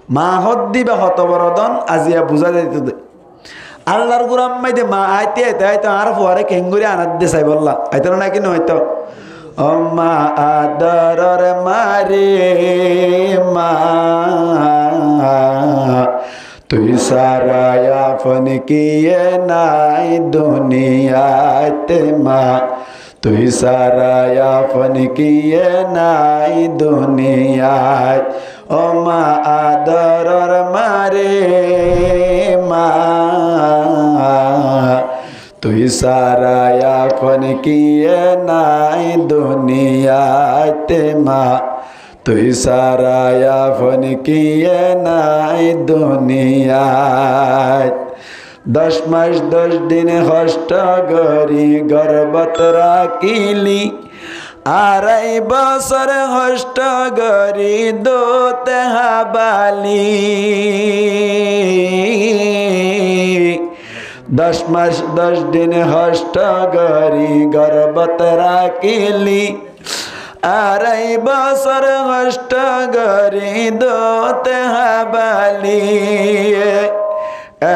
মা হদ দিবা হত বড় দন আজিয়া বুঝা যাইতে দে আল্লাহর গুরাম মাইদে মা আইতে আইতে আইতে আর ফুয়ারে কেঙ্গুরি আনাদ দে চাই বললা আইতো নাকি নয়তো ও মা আদরর মারে মা তুই সারা আফন কিয়ে নাই দুনিয়াতে মা তুই সারা আফন কিয়ে নাই দুনিয়াত ও মা আদরর মারে মা তুই সারা আফন কিয়ে নাই দুনিয়াতে মা তুই সারা আফন কিয়ে নাই দুনিয়াত 10 মাস 10 দিন কষ্ট করি গর্ভত রাখিলি 2.5 বছর কষ্ট করি দোতে হাবালি 10 মাস 10 দিন কষ্ট করি গর্ভত রাখিলি 2.5 বছর কষ্ট করি দোতে হাবালি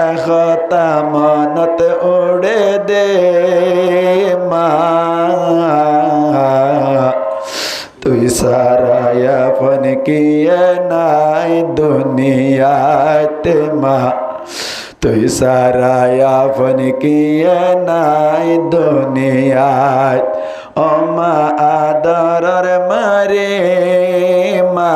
একতা মনত উড়ে দে মা তুই সারা আফন কিয়ে নাই দুনিয়াতে মা তুই সারা আফন কিয়ে নাই দুনিয়াত ও মা আদরর মারে মা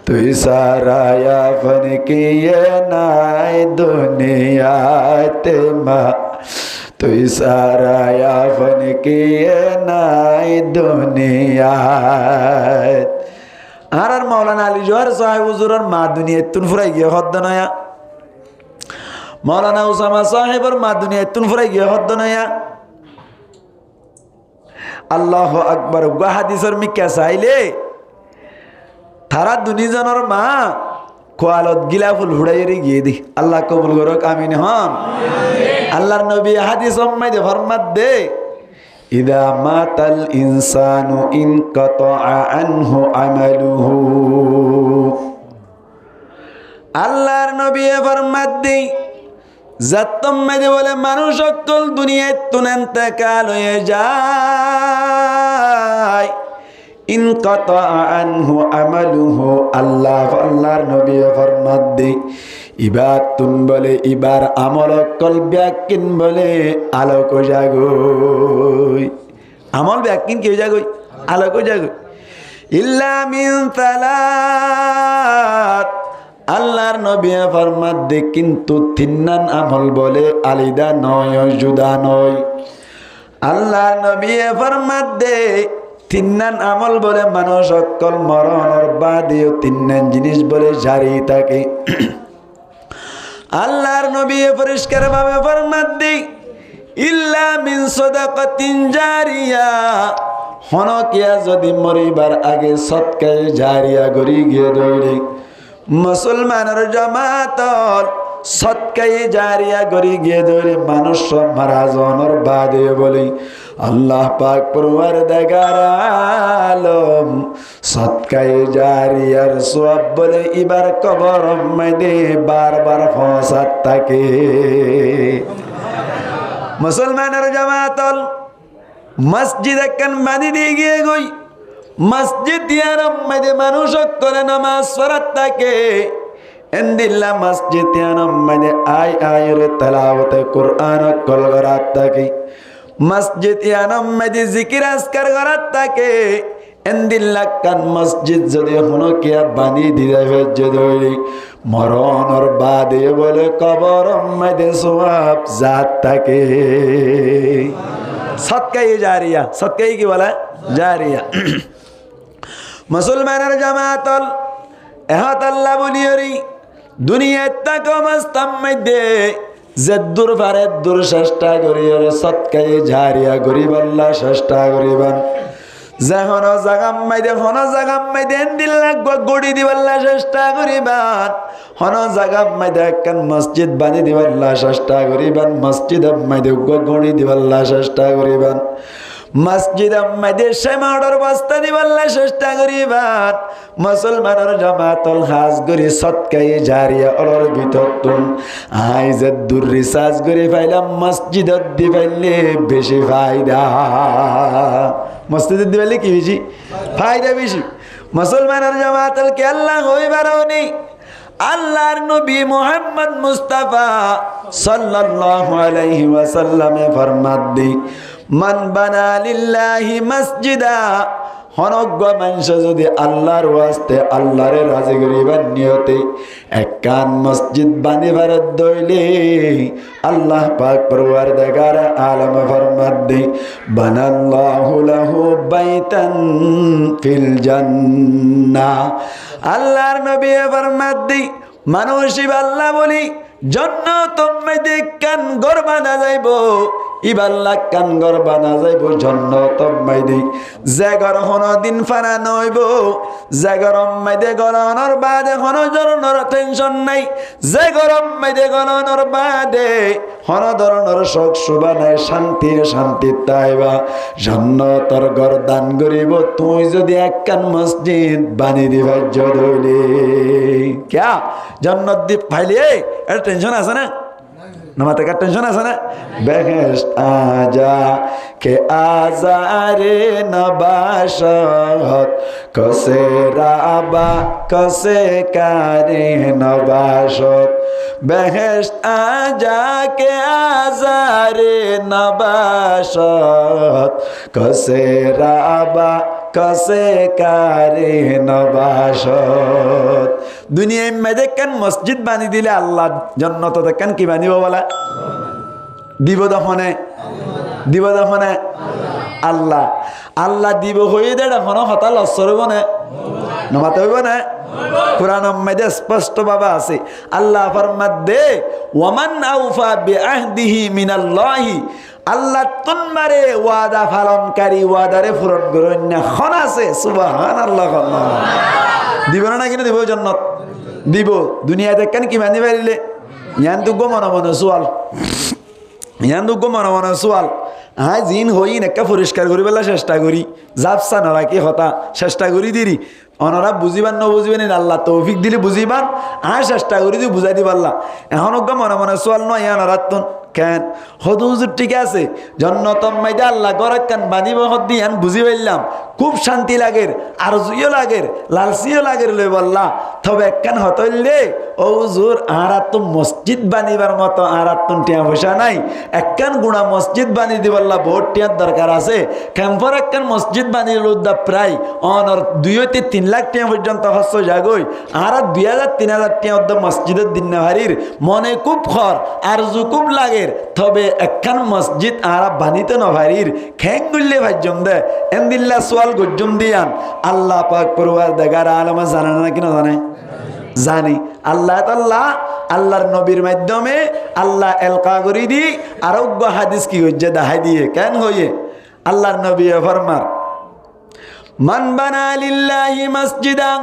তুই সারা আফন কিয়ে নাই দুনিয়াতে মা তুই সারা আফন কিয়ে নাই দুনিয়াত আর মৌলানা আলী জোহর সাহেব হুজুরের মা দুনিয়াত তুন ফুরাই গিয়ে হদ্দ নয়া মৌলানা উসামা সাহেবের মা দুনিয়াত তুন ফুরাই গিয়ে হদ্দ নয়া আল্লাহু আকবার গা হাদিসের মিক্কা চাইলে তারা দুনিজনের মা কোয়ালত গিলাফুল হুড়াইরে গিয়ে দি আল্লাহ কবুল করক আমিন হন আল্লাহর নবী হাদিস সম্মাইতে ফরমাত দে ইদা মাতাল ইনসানু ইনকাতা আনহু আমালুহু আল্লাহর নবী ফরমাত দে জাতম মেদে বলে মানুষ সকল দুনিয়ায় তুনেন্তেকাল হয়ে যায় ইনকাতা আনহু আমালুহু আল্লাহর নবী ফরমাত দে ইবার তুন বলে ইবার আমল কল ব্যাকিন বলে আলোক জাগই আমল ব্যাকিন কেউ জাগই আলোক জাগই ইল্লা মিন সালাত আল্লাহর নবী ফরমাত দে কিন্তু তিন্নান আমল বলে আলিদা নয় জুদা নয় আল্লাহর নবী ফরমাত দে তিন্নান আমল বলে মানুষ সকল মরণের বাদেও তিন্নান জিনিস বলে জারি থাকে আল্লাহর নবী পরিষ্কার ভাবে ফরমাত দেই ইল্লা মিন সাদাকাতিন জারিয়া হনকিয়া যদি মরিবার আগে সদকায়ে জারিয়া গরি গিয়ে দৌড়ে মুসলমানের জামাতল সদকায়ে জারিয়া গরি গিয়ে দৌড়ে মানুষ মারা যাওয়ার বাদে বলি আল্লাহ পাক পরওয়ারদিগার আলম সদকায়ে জারিয়ার সওয়াব বলে ইবার কবর মধ্যে বারবার ফসাত থাকে মুসলমানের জামাতল মসজিদ একখান বাঁধি দিয়ে গিয়ে গই মসজিদ ইয়ার মধ্যে মানুষ করে নামাজ পড়াত থাকে এন্দিল্লা মসজিদ ইয়ার মধ্যে আয় রে তেলাওয়াতে কুরআন কল করাত থাকে মসজিদ ইয়ার মধ্যে জিকির আজকার করাত থাকে এন্দিল্লা কান মসজিদ যদি হনো কিয়া বাঁধি দিয়ে যদি মরণর বাদে বলে কবর মধ্যে সওয়াব জাত থাকে সদকায়ে জারিয়া সদকায়ে কি বলে জারিয়া মুসলমানের জামাতল এহাত আল্লাহ বলিয়রি দুনিয়াত তাকো মস্তাম মধ্যে জেদ্দুর ফারে দূর চেষ্টা করিয়রে সদকায়ে জারিয়া গরিব আল্লাহ চেষ্টা করিবান যখন জাগাম মাইদে দিল্লা গড়ি দিবাল্লা চেষ্টা করিবান হন জাগাম মাইদে একখান মসজিদ বানি দিবাল্লা চেষ্টা করিবান মসজিদ মাইদে গড়ি দিবাল্লা চেষ্টা করিবান মসজিদ মধ্যে সেমাডর বস্তা দিবাল্লা চেষ্টা করিবার মুসলমানের জামাতল হাজ করি সৎকাই জারিয়া অলর ভিতরতুন আইজে দূর রিসার্চ করে পাইলাম মসজিদত দি পাইলে বেশি ফায়দা মসজিদত দি পাইলে কি বেশি ফায়দা বেশি মুসলমানের জামাতল কে আল্লাহ হইবারওনি আল্লাহর নবী মুহাম্মদ মুস্তাফা সাল্লাল্লাহু আলাইহি ওয়াসাল্লামে ফরমান দি মান বানা লিল্লাহি মসজিদা হনজ্ঞ মানুষ যদি আল্লাহর ওয়াস্তে আল্লাহরে রাজি করিবার নিয়তে একখান মসজিদ বানিবার দইলে আল্লাহ পাক পরওয়ারদিগার আলম ফরমান দি বানাল্লাহু লাহু বাইতান ফিল জান্নাহ আল্লাহর নবী ফরমান দি মানুষ আল্লাহ বলি জান্নাতুম মধ্যে কান ঘর বানা যাইব ইবাল্লা কান ঘর বানা যাইব জান্নাতুম মধ্যে যে ঘর দিন ফানা নইব যে গরম মধ্যে গলানোর বাদে হন ধরনের টেনশন নাই যে গরম মধ্যে গলানোর বাদে হন ধরনের শোক শোভা নাই শান্তি তাইবা জান্নাতের ঘর দান করিব তুই যদি একখান মসজিদ বানিয়ে দিবা জদলে क्या जन्नत दी फाइली এটা টেনশন আছে না নামাতে কা টেনশন আছে না বেহেশত আজা কে আজারে নবাশত কসে রাবা কসে কারে নবাশত বেহেশত আজা কে আজারে নবাশত কসে রাবা কসে কারে নবাশত দুনিয়ায় মেদে কেন মসজিদ বানিয়ে দিলে আল্লাহ জান্নাত দেখেন কি বানিব বলা দিব দফনে আল্লাহ আল্লাহ দিব হয়ে দেড় হন হতাল অসরব না নমাতে হইব না কুরআন মধ্যে স্পষ্ট ভাবে আছে আল্লাহ ফরমাত দে ওয়ামান আউফা বিআহদিহি মিনাল্লাহি আল্লাহ তোমারে ওয়াদা পালনকারী ওয়াদারে পূরণ করেন না খন আছে সুবহানাল্লাহ দিব না কিনা দিব জান্নাত দিব দুনিয়াতে কেন কি মানি পারিলে ইয়ান দুগো মনে সোয়াল জিন হই একটা পরিষ্কার করি বেলা চেষ্টা করি যাবসা নাকি হতা চেষ্টা করি দিরি অনরা বুঝিবান নবুঝিবেন আল্লাহ তৌফিক দিলে বুঝিবান চেষ্টা করি দি বুঝাই দিবাল্লা এখন মনে সোয়াল নয় ইয়ান কেন হদুজুর ঠিক আছে জন্নতম মাইদা আল্লাহ গরাক্কান বানিব হদ্দি আন বুঝি পাইলাম খুব শান্তি লাগের আর জুইও লাগের লালসিও লাগের লই বললা তবে একখান হতইলে ও হুজুর আরাত মসজিদ বানিবার মতো আরাত টিয়া পয়সা নাই একখান গুণা মসজিদ বানিয়ে দিবাল্লা বহুত টিয়ার দরকার আছে ক্যাম্পর একখান মসজিদ বানিয়ে লুদ্দা প্রায় অনর 2-3 লাখ টিয়া পর্যন্ত হস্য যাগই আর 2000-3000 টিয়া অর্ধ মসজিদের দিন হারির মনে খুব খর আর জু খুব লাগে তবে একখান মসজিদ আরা বানিতে নভারির খ্যাং গুললে ভাজ্যম দে এন্দিল্লা সোয়াল গজ্জম দিয়ান আল্লাহ পাক পরওয়ারদিগার আলম জানে না কি না জানি আল্লাহ তাআলা আল্লাহর নবীর মাধ্যমে আল্লাহ এলকা করি দি আরোগ্য হাদিস কি হইছে দেখাই দিয়ে কেন হইয়ে আল্লাহর নবী ফরমান মান বানা লিল্লাহি মসজিদান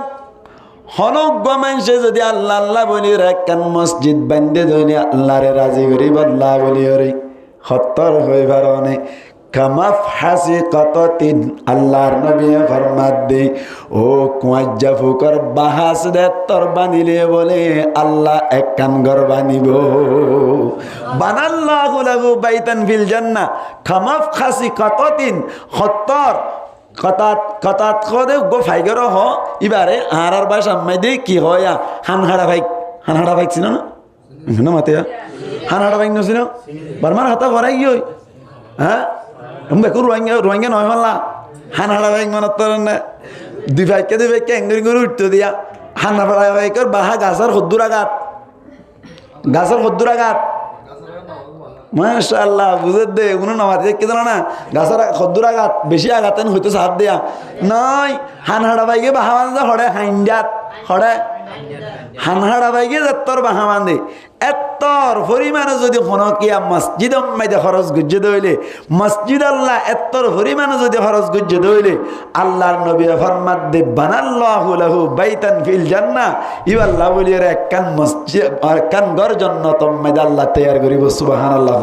হনজ্ঞ মানুষে যদি আল্লাহ আল্লাহ বলি একখান মসজিদ বান্ধে ধরে আল্লাহরে রাজি করি আল্লাহ বলি ওরে হত্তর হইবার অনেক কামাফ হাসি কতদিন আল্লাহর নবী ফরমাত দে ও কুয়াজ্জা ফুকর বাহাস দে তোর বানিলে বলে আল্লাহ একখান ঘর বানিব বানাল্লাহু লাহু বাইতান ফিল জান্নাহ কামাফ হাসি কতদিন হত্তর কতাত কদে গো ফাইগর হ ইবারে আর বাসা মাইদে কি হয় হানহাড়া বাইক ছিল না মাতে হানহাড়া বাইক নছিল বারমার হাতা ভরাই গিয়ে হ্যাঁ বেকু রোহিঙ্গা নয় মাল্লা হানহাড়া বাইক মানত না দুই ভাইকে এঙ্গরি করে উঠতে দিয়া হানহাড়া বাইকের বাহা গাছের হদ্দুর আঘাত মাশাআল্লাহ বুঝে দে কোনো নামাতে কি জানো না গাছের খদ্দুর আঘাত বেশি আঘাতেন হইতো সাথ দেয়া নয় হানহাড়া বাইকে বাহা বান্ধে হড়ে হাইন্ডাত হড়ে হানহাড়া বাইকে যেতর বাহা বান্ধে এত্তর পরিমাণে যদি হনকিয়া মসজিদ মাইদে খরচ গুজ্জে দইলে মসজিদ আল্লাহ এত্তর পরিমাণে যদি খরচ গুজ্জে দইলে আল্লাহর নবী ফরমাত দে বানাল্লাহু লাহু বাইতান ফিল জান্নাহ ইবাল্লাহ বলির একখান মসজিদ একখান ঘর জান্নাত মাইদে আল্লাহ তৈয়ার করিব সুবহানাল্লাহ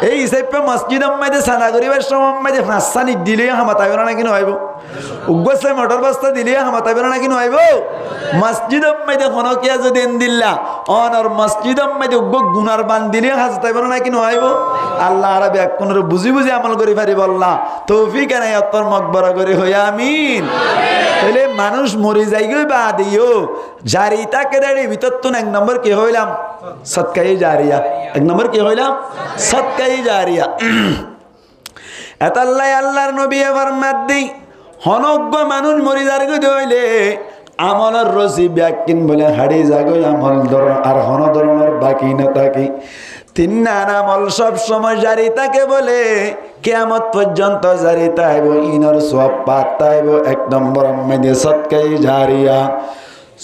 এই হিসাবে মসজিদ আম্মাইদে সানা করিবার সময় আম্মাইদে ফাঁসা নিক দিলে হামাতাইব না নাকি নয় উগ্গসে মোটর বস্তা দিলে হামাতাইব না নাকি নয় মসজিদ আম্মাইদে হনকিয়া যদি এন দিল্লা অনর মসজিদ আম্মাইদে উগ্গ গুনার বান দিলে হাজতাইব না নাকি নয় আল্লাহ আরবি এক কোন বুঝি বুঝি আমল করি পারি বললা তৌফিক এনাই অত্তর মকবরা করে হইয়া আমিন। তাহলে মানুষ মরে যাই গই বা দিও জারিতাকে দাঁড়িয়ে ভিতর তো এক নম্বর কি হইলাম সৎকাই জারিয়া, এক নম্বর কি হইলাম সৎকাই জারিয়া। এতাল্লাই আল্লাহর নবী ফরমাত দেই হনজ্ঞ মানুষ মরি যার গই হইলে আমলের রসি ব্যাকিন বলে হাড়ি যাগই আমল ধরন আর হন ধরনের বাকি না থাকি তিন আমল সব সময় জারি থাকে বলে কিয়ামত পর্যন্ত জারি তাইব ইনর সব পাত তাইব। এক নম্বর মেদে সৎকাই জারিয়া,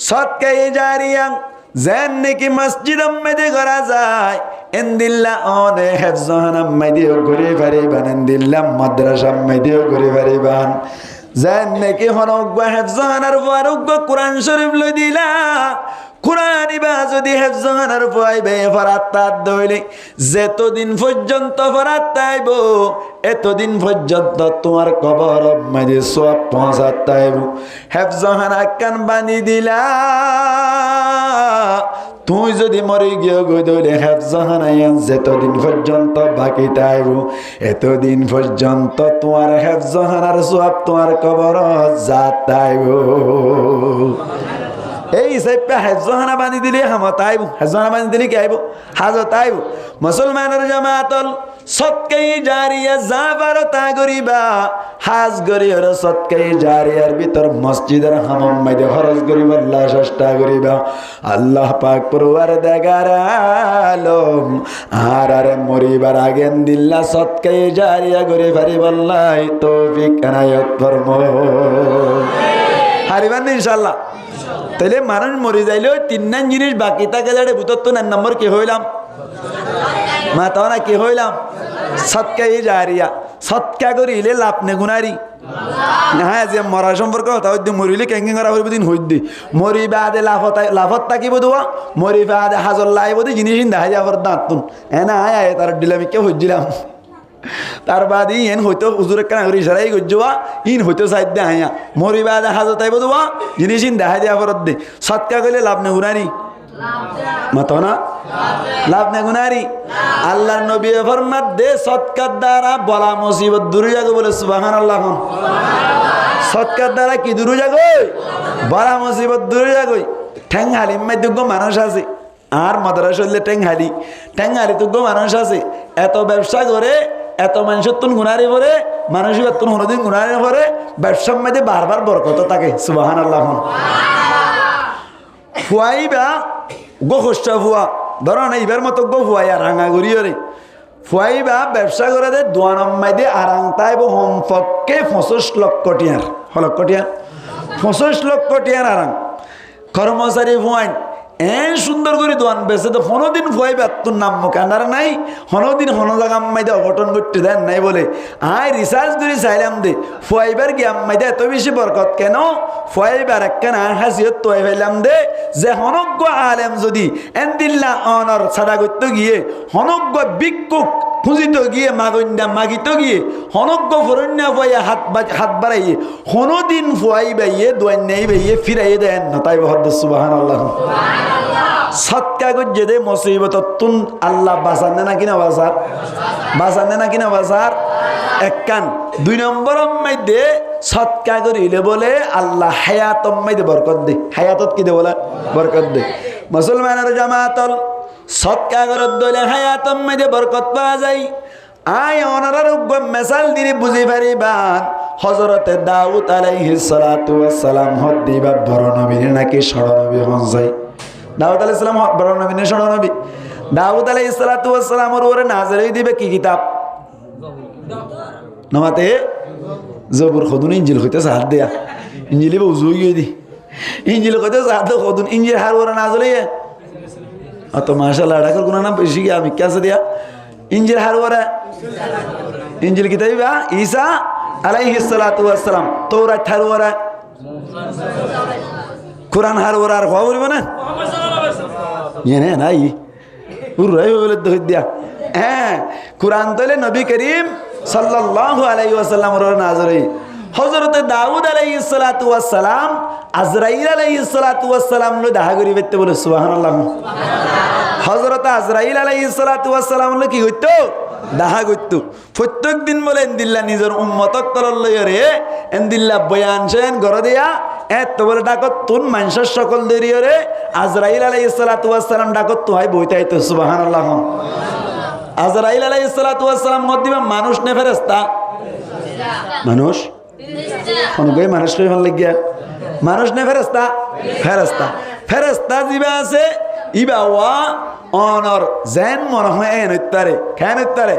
সৎকাই জারিয়া যেন নাকি মসজিদ মেদে করা যায় এন্দিল্লা অনে হেফজান মেদিও ঘুরে পারিবান এন্দিল্লা মাদ্রাসা মেদিও ঘুরে পারিবান যেন নাকি হনজ্ঞ হেফজানার ফারুক কোরআন শরীফ লই দিলা কোরআন ইবা যদি হেফজানার পাইবে ফরাত্তার দইলে যেতদিন পর্যন্ত ফরাত্তাইব এতদিন পর্যন্ত তোমার কবর মাঝে সব পৌঁছাতাইব। হেফজানা কান বানি দিলা তুই যদি মরে গিয়ে গই দইলে হেফজানায়ান যেতদিন পর্যন্ত বাকি তাইব এতদিন পর্যন্ত তোমার হেফজানার সব তোমার কবর যাতাইব। এই হিসাবে হেফজানা বানি দিলে হামত আইব, হেফজানা বানি দিলে কি আইব হাজত আইব। মুসলমানের জামাতল সৎকাই জারিয়া যা পারো তা করিবা হাজ করিয়ার সৎকাই জারিয়ার ভিতর মসজিদের হামাম মাইদে খরচ করিবার চেষ্টা করিবা। আল্লাহ পাক পরওয়ার দেগার আলম আর আরে মরিবার আগেন দিল্লা সৎকাই জারিয়া করে পারিবাল্লাই তৌফিক এনায়েত ফরমো হারিবান ইনশাআল্লাহ। তাহলে মানুষ মরে যাইলেও তিন জিনিস বাকি থাকে যারে ভূতত্ব এক নম্বর কি হইলাম মাতাও না কি হইলাম সৎকাই জারিয়া। সৎকা করিলে লাভ নে গুনারি হ্যাঁ যে মরা সম্পর্কে কথা হইতে মরিলে ক্যাঙ্কিং করা হইব দিন হইতে মরি বাদে লাভত থাকিব দোয়া মরি বাদে হাজর লাইব দি জিনিস দেখা যাবার দাঁতুন এনা আয় তার ডিলামিকে হইছিলাম তার বাদ ইন হইতো হুজুর কেন করি সারাই গজ্জুয়া ইন হইতো সাইড দে হাইয়া মরি বাদে হাজত আইব দোয়া জিনিস দেখা দেওয়া ফরত দে সৎকা কইলে লাভ নে গুনারি মাতো না লাভ নে গুনারি। আল্লাহর নবী ফরমাত দে সৎকার দ্বারা বলা মুসিবত দূর যাবে বলে সুবহানাল্লাহ। সৎকার দ্বারা কি দূর যাবে বলা মুসিবত দূর যাবে। ঠ্যাং হালিম মে দুগ্গ মানুষ আছে আর মাদ্রাসা হইলে ঠ্যাং হালি দুগ্গ মানুষ আছে এত ব্যবসা করে এত মানুষের তুন গুনারি পরে মানুষের তুন হনদিন গুনারি পরে ব্যবসার মধ্যে বারবার বরকত থাকে সুবহানাল্লাহ। ফুয়াইবা গো খস্তা ফুয়া ধরো না এইবার মতো গো ফুয়াই আর রাঙা গড়িয়ে ফুয়াইবা ব্যবসা করে দে দোয়ানাম মাইদে আরাং তাইব হোম পক্ষে 25 লক্ষ টিয়ার 25 লক্ষ টিয়ার আরাং কর্মচারী ফুয়াইন এন সুন্দর করে দোয়ান বেছে তো হনদিন ফুয়াইবা তোর নাম কান্দার নাই হনদিন হন জায়গা আম্মাইদে অঘটন করতে দেন নাই বলে আয় রিসার্চ করে চাইলাম দে ফুয়াইবার গিয়ে আম্মাইদে এত বেশি বরকত কেন ফুয়াইবার একখান হাসিয়ত তোয়াই ফেলাম দে যে হনজ্ঞ আলেম যদি এন দিল্লা অনর ছাড়া করতে গিয়ে হনজ্ঞ ভিক্ষুক খুঁজিত গিয়ে মাগন্যা মাগিত গিয়ে হনজ্ঞ ফরণ্যা ফুয়াইয়া হাত বাড়াইয়ে হনদিন ফুয়াই বাইয়ে দোয়াই নেই বাইয়ে ফিরাইয়ে দেন না তাই বহদ্দ সুবহানাল্লাহ। সৎকা গজ্জে দে মুসিবত তুন আল্লাহ বাঁচানে না কিনা বাঁচানে না কিনা বাঁচার একখান। 2 নম্বর মধ্যে সৎকা করিলে বলে আল্লাহ হায়াত মধ্যে বরকত দে হায়াতত কি দে বলে বরকত দে। মুসলমানের জামাতল সৎকা করত দলে হায়াত মধ্যে বরকত পাওয়া যায়। আয় ওনার মেসাল দিলে বুঝি পারিবান হযরতে দাউদ আলাইহিস সালাতু ওয়াস সালাম হদ দিবা বড় নবী নাকি ষড় নবী হন যায়। দাউদ আলাইহিস সালাম বড় নবী না ষড় নবী? দাউদ আলাইহিস সালাতু ওয়াস সালামের উপরে নাযিল হই দিবে কি কিতাব নমাতে জবুর খুদুন ইনজিল হইতে সাহায্য দেয়া ইনজিল বুঝুই গই দি ইনজিল হইতে সাহায্য খুদুন ইনজিল হার ওরা নাযিল হই অত মাশাআল্লাহ ডাকর গুনা না বেশি কি আমি কাছে দিয়া ইনজিল হার ওরা ইনজিল কিতাবা ঈসা আলাইহিস সালাতু ওয়াস সালাম তাওরাত হার ওরা কুরআন হার ওরা আর খবর না ইয়ে নাই উড়াই বলে দই দিয়া হ্যাঁ কোরআন তলে নবী করিম সাল্লাল্লাহু আলাইহি ওয়াসাল্লামের নাজরি হযরতে দাউদ আলাইহিস সালাতু ওয়াস সালাম আজরাইল আলাইহিস সালাতু ওয়াস সালাম লো দেখা করি বেতে বলে সুবহানাল্লাহ হযরত আজরাইল আলাইহিস সালাতু ওয়াস সালাম লো কি হইতো দেখা করতো প্রত্যেক দিন বলে এন্দিল্লা নিজের উম্মতক তলল লইরে এন্দিল্লা বয়ান সেন ঘর দিয়া এত বলে ডাকত তুন মানুষের সকল দেরিয়রে আজরাইল আলাইহিস সালাতু ওয়াস সালাম ডাকত তো হয় বইতাইতো সুবহানাল্লাহ আজরাইল আলাইহিস সালাতু ওয়াস সালাম মধ্যে মানুষ নে ফেরেশতা মানুষ কোন গই মানুষ কই ভাল লাগিয়া মানুষ নে ফেরেশতা ফেরেশতা ফেরেশতা জিবা আছে ইবা ওয়া অনর জেন মনে হয় এন উত্তরে কেন উত্তরে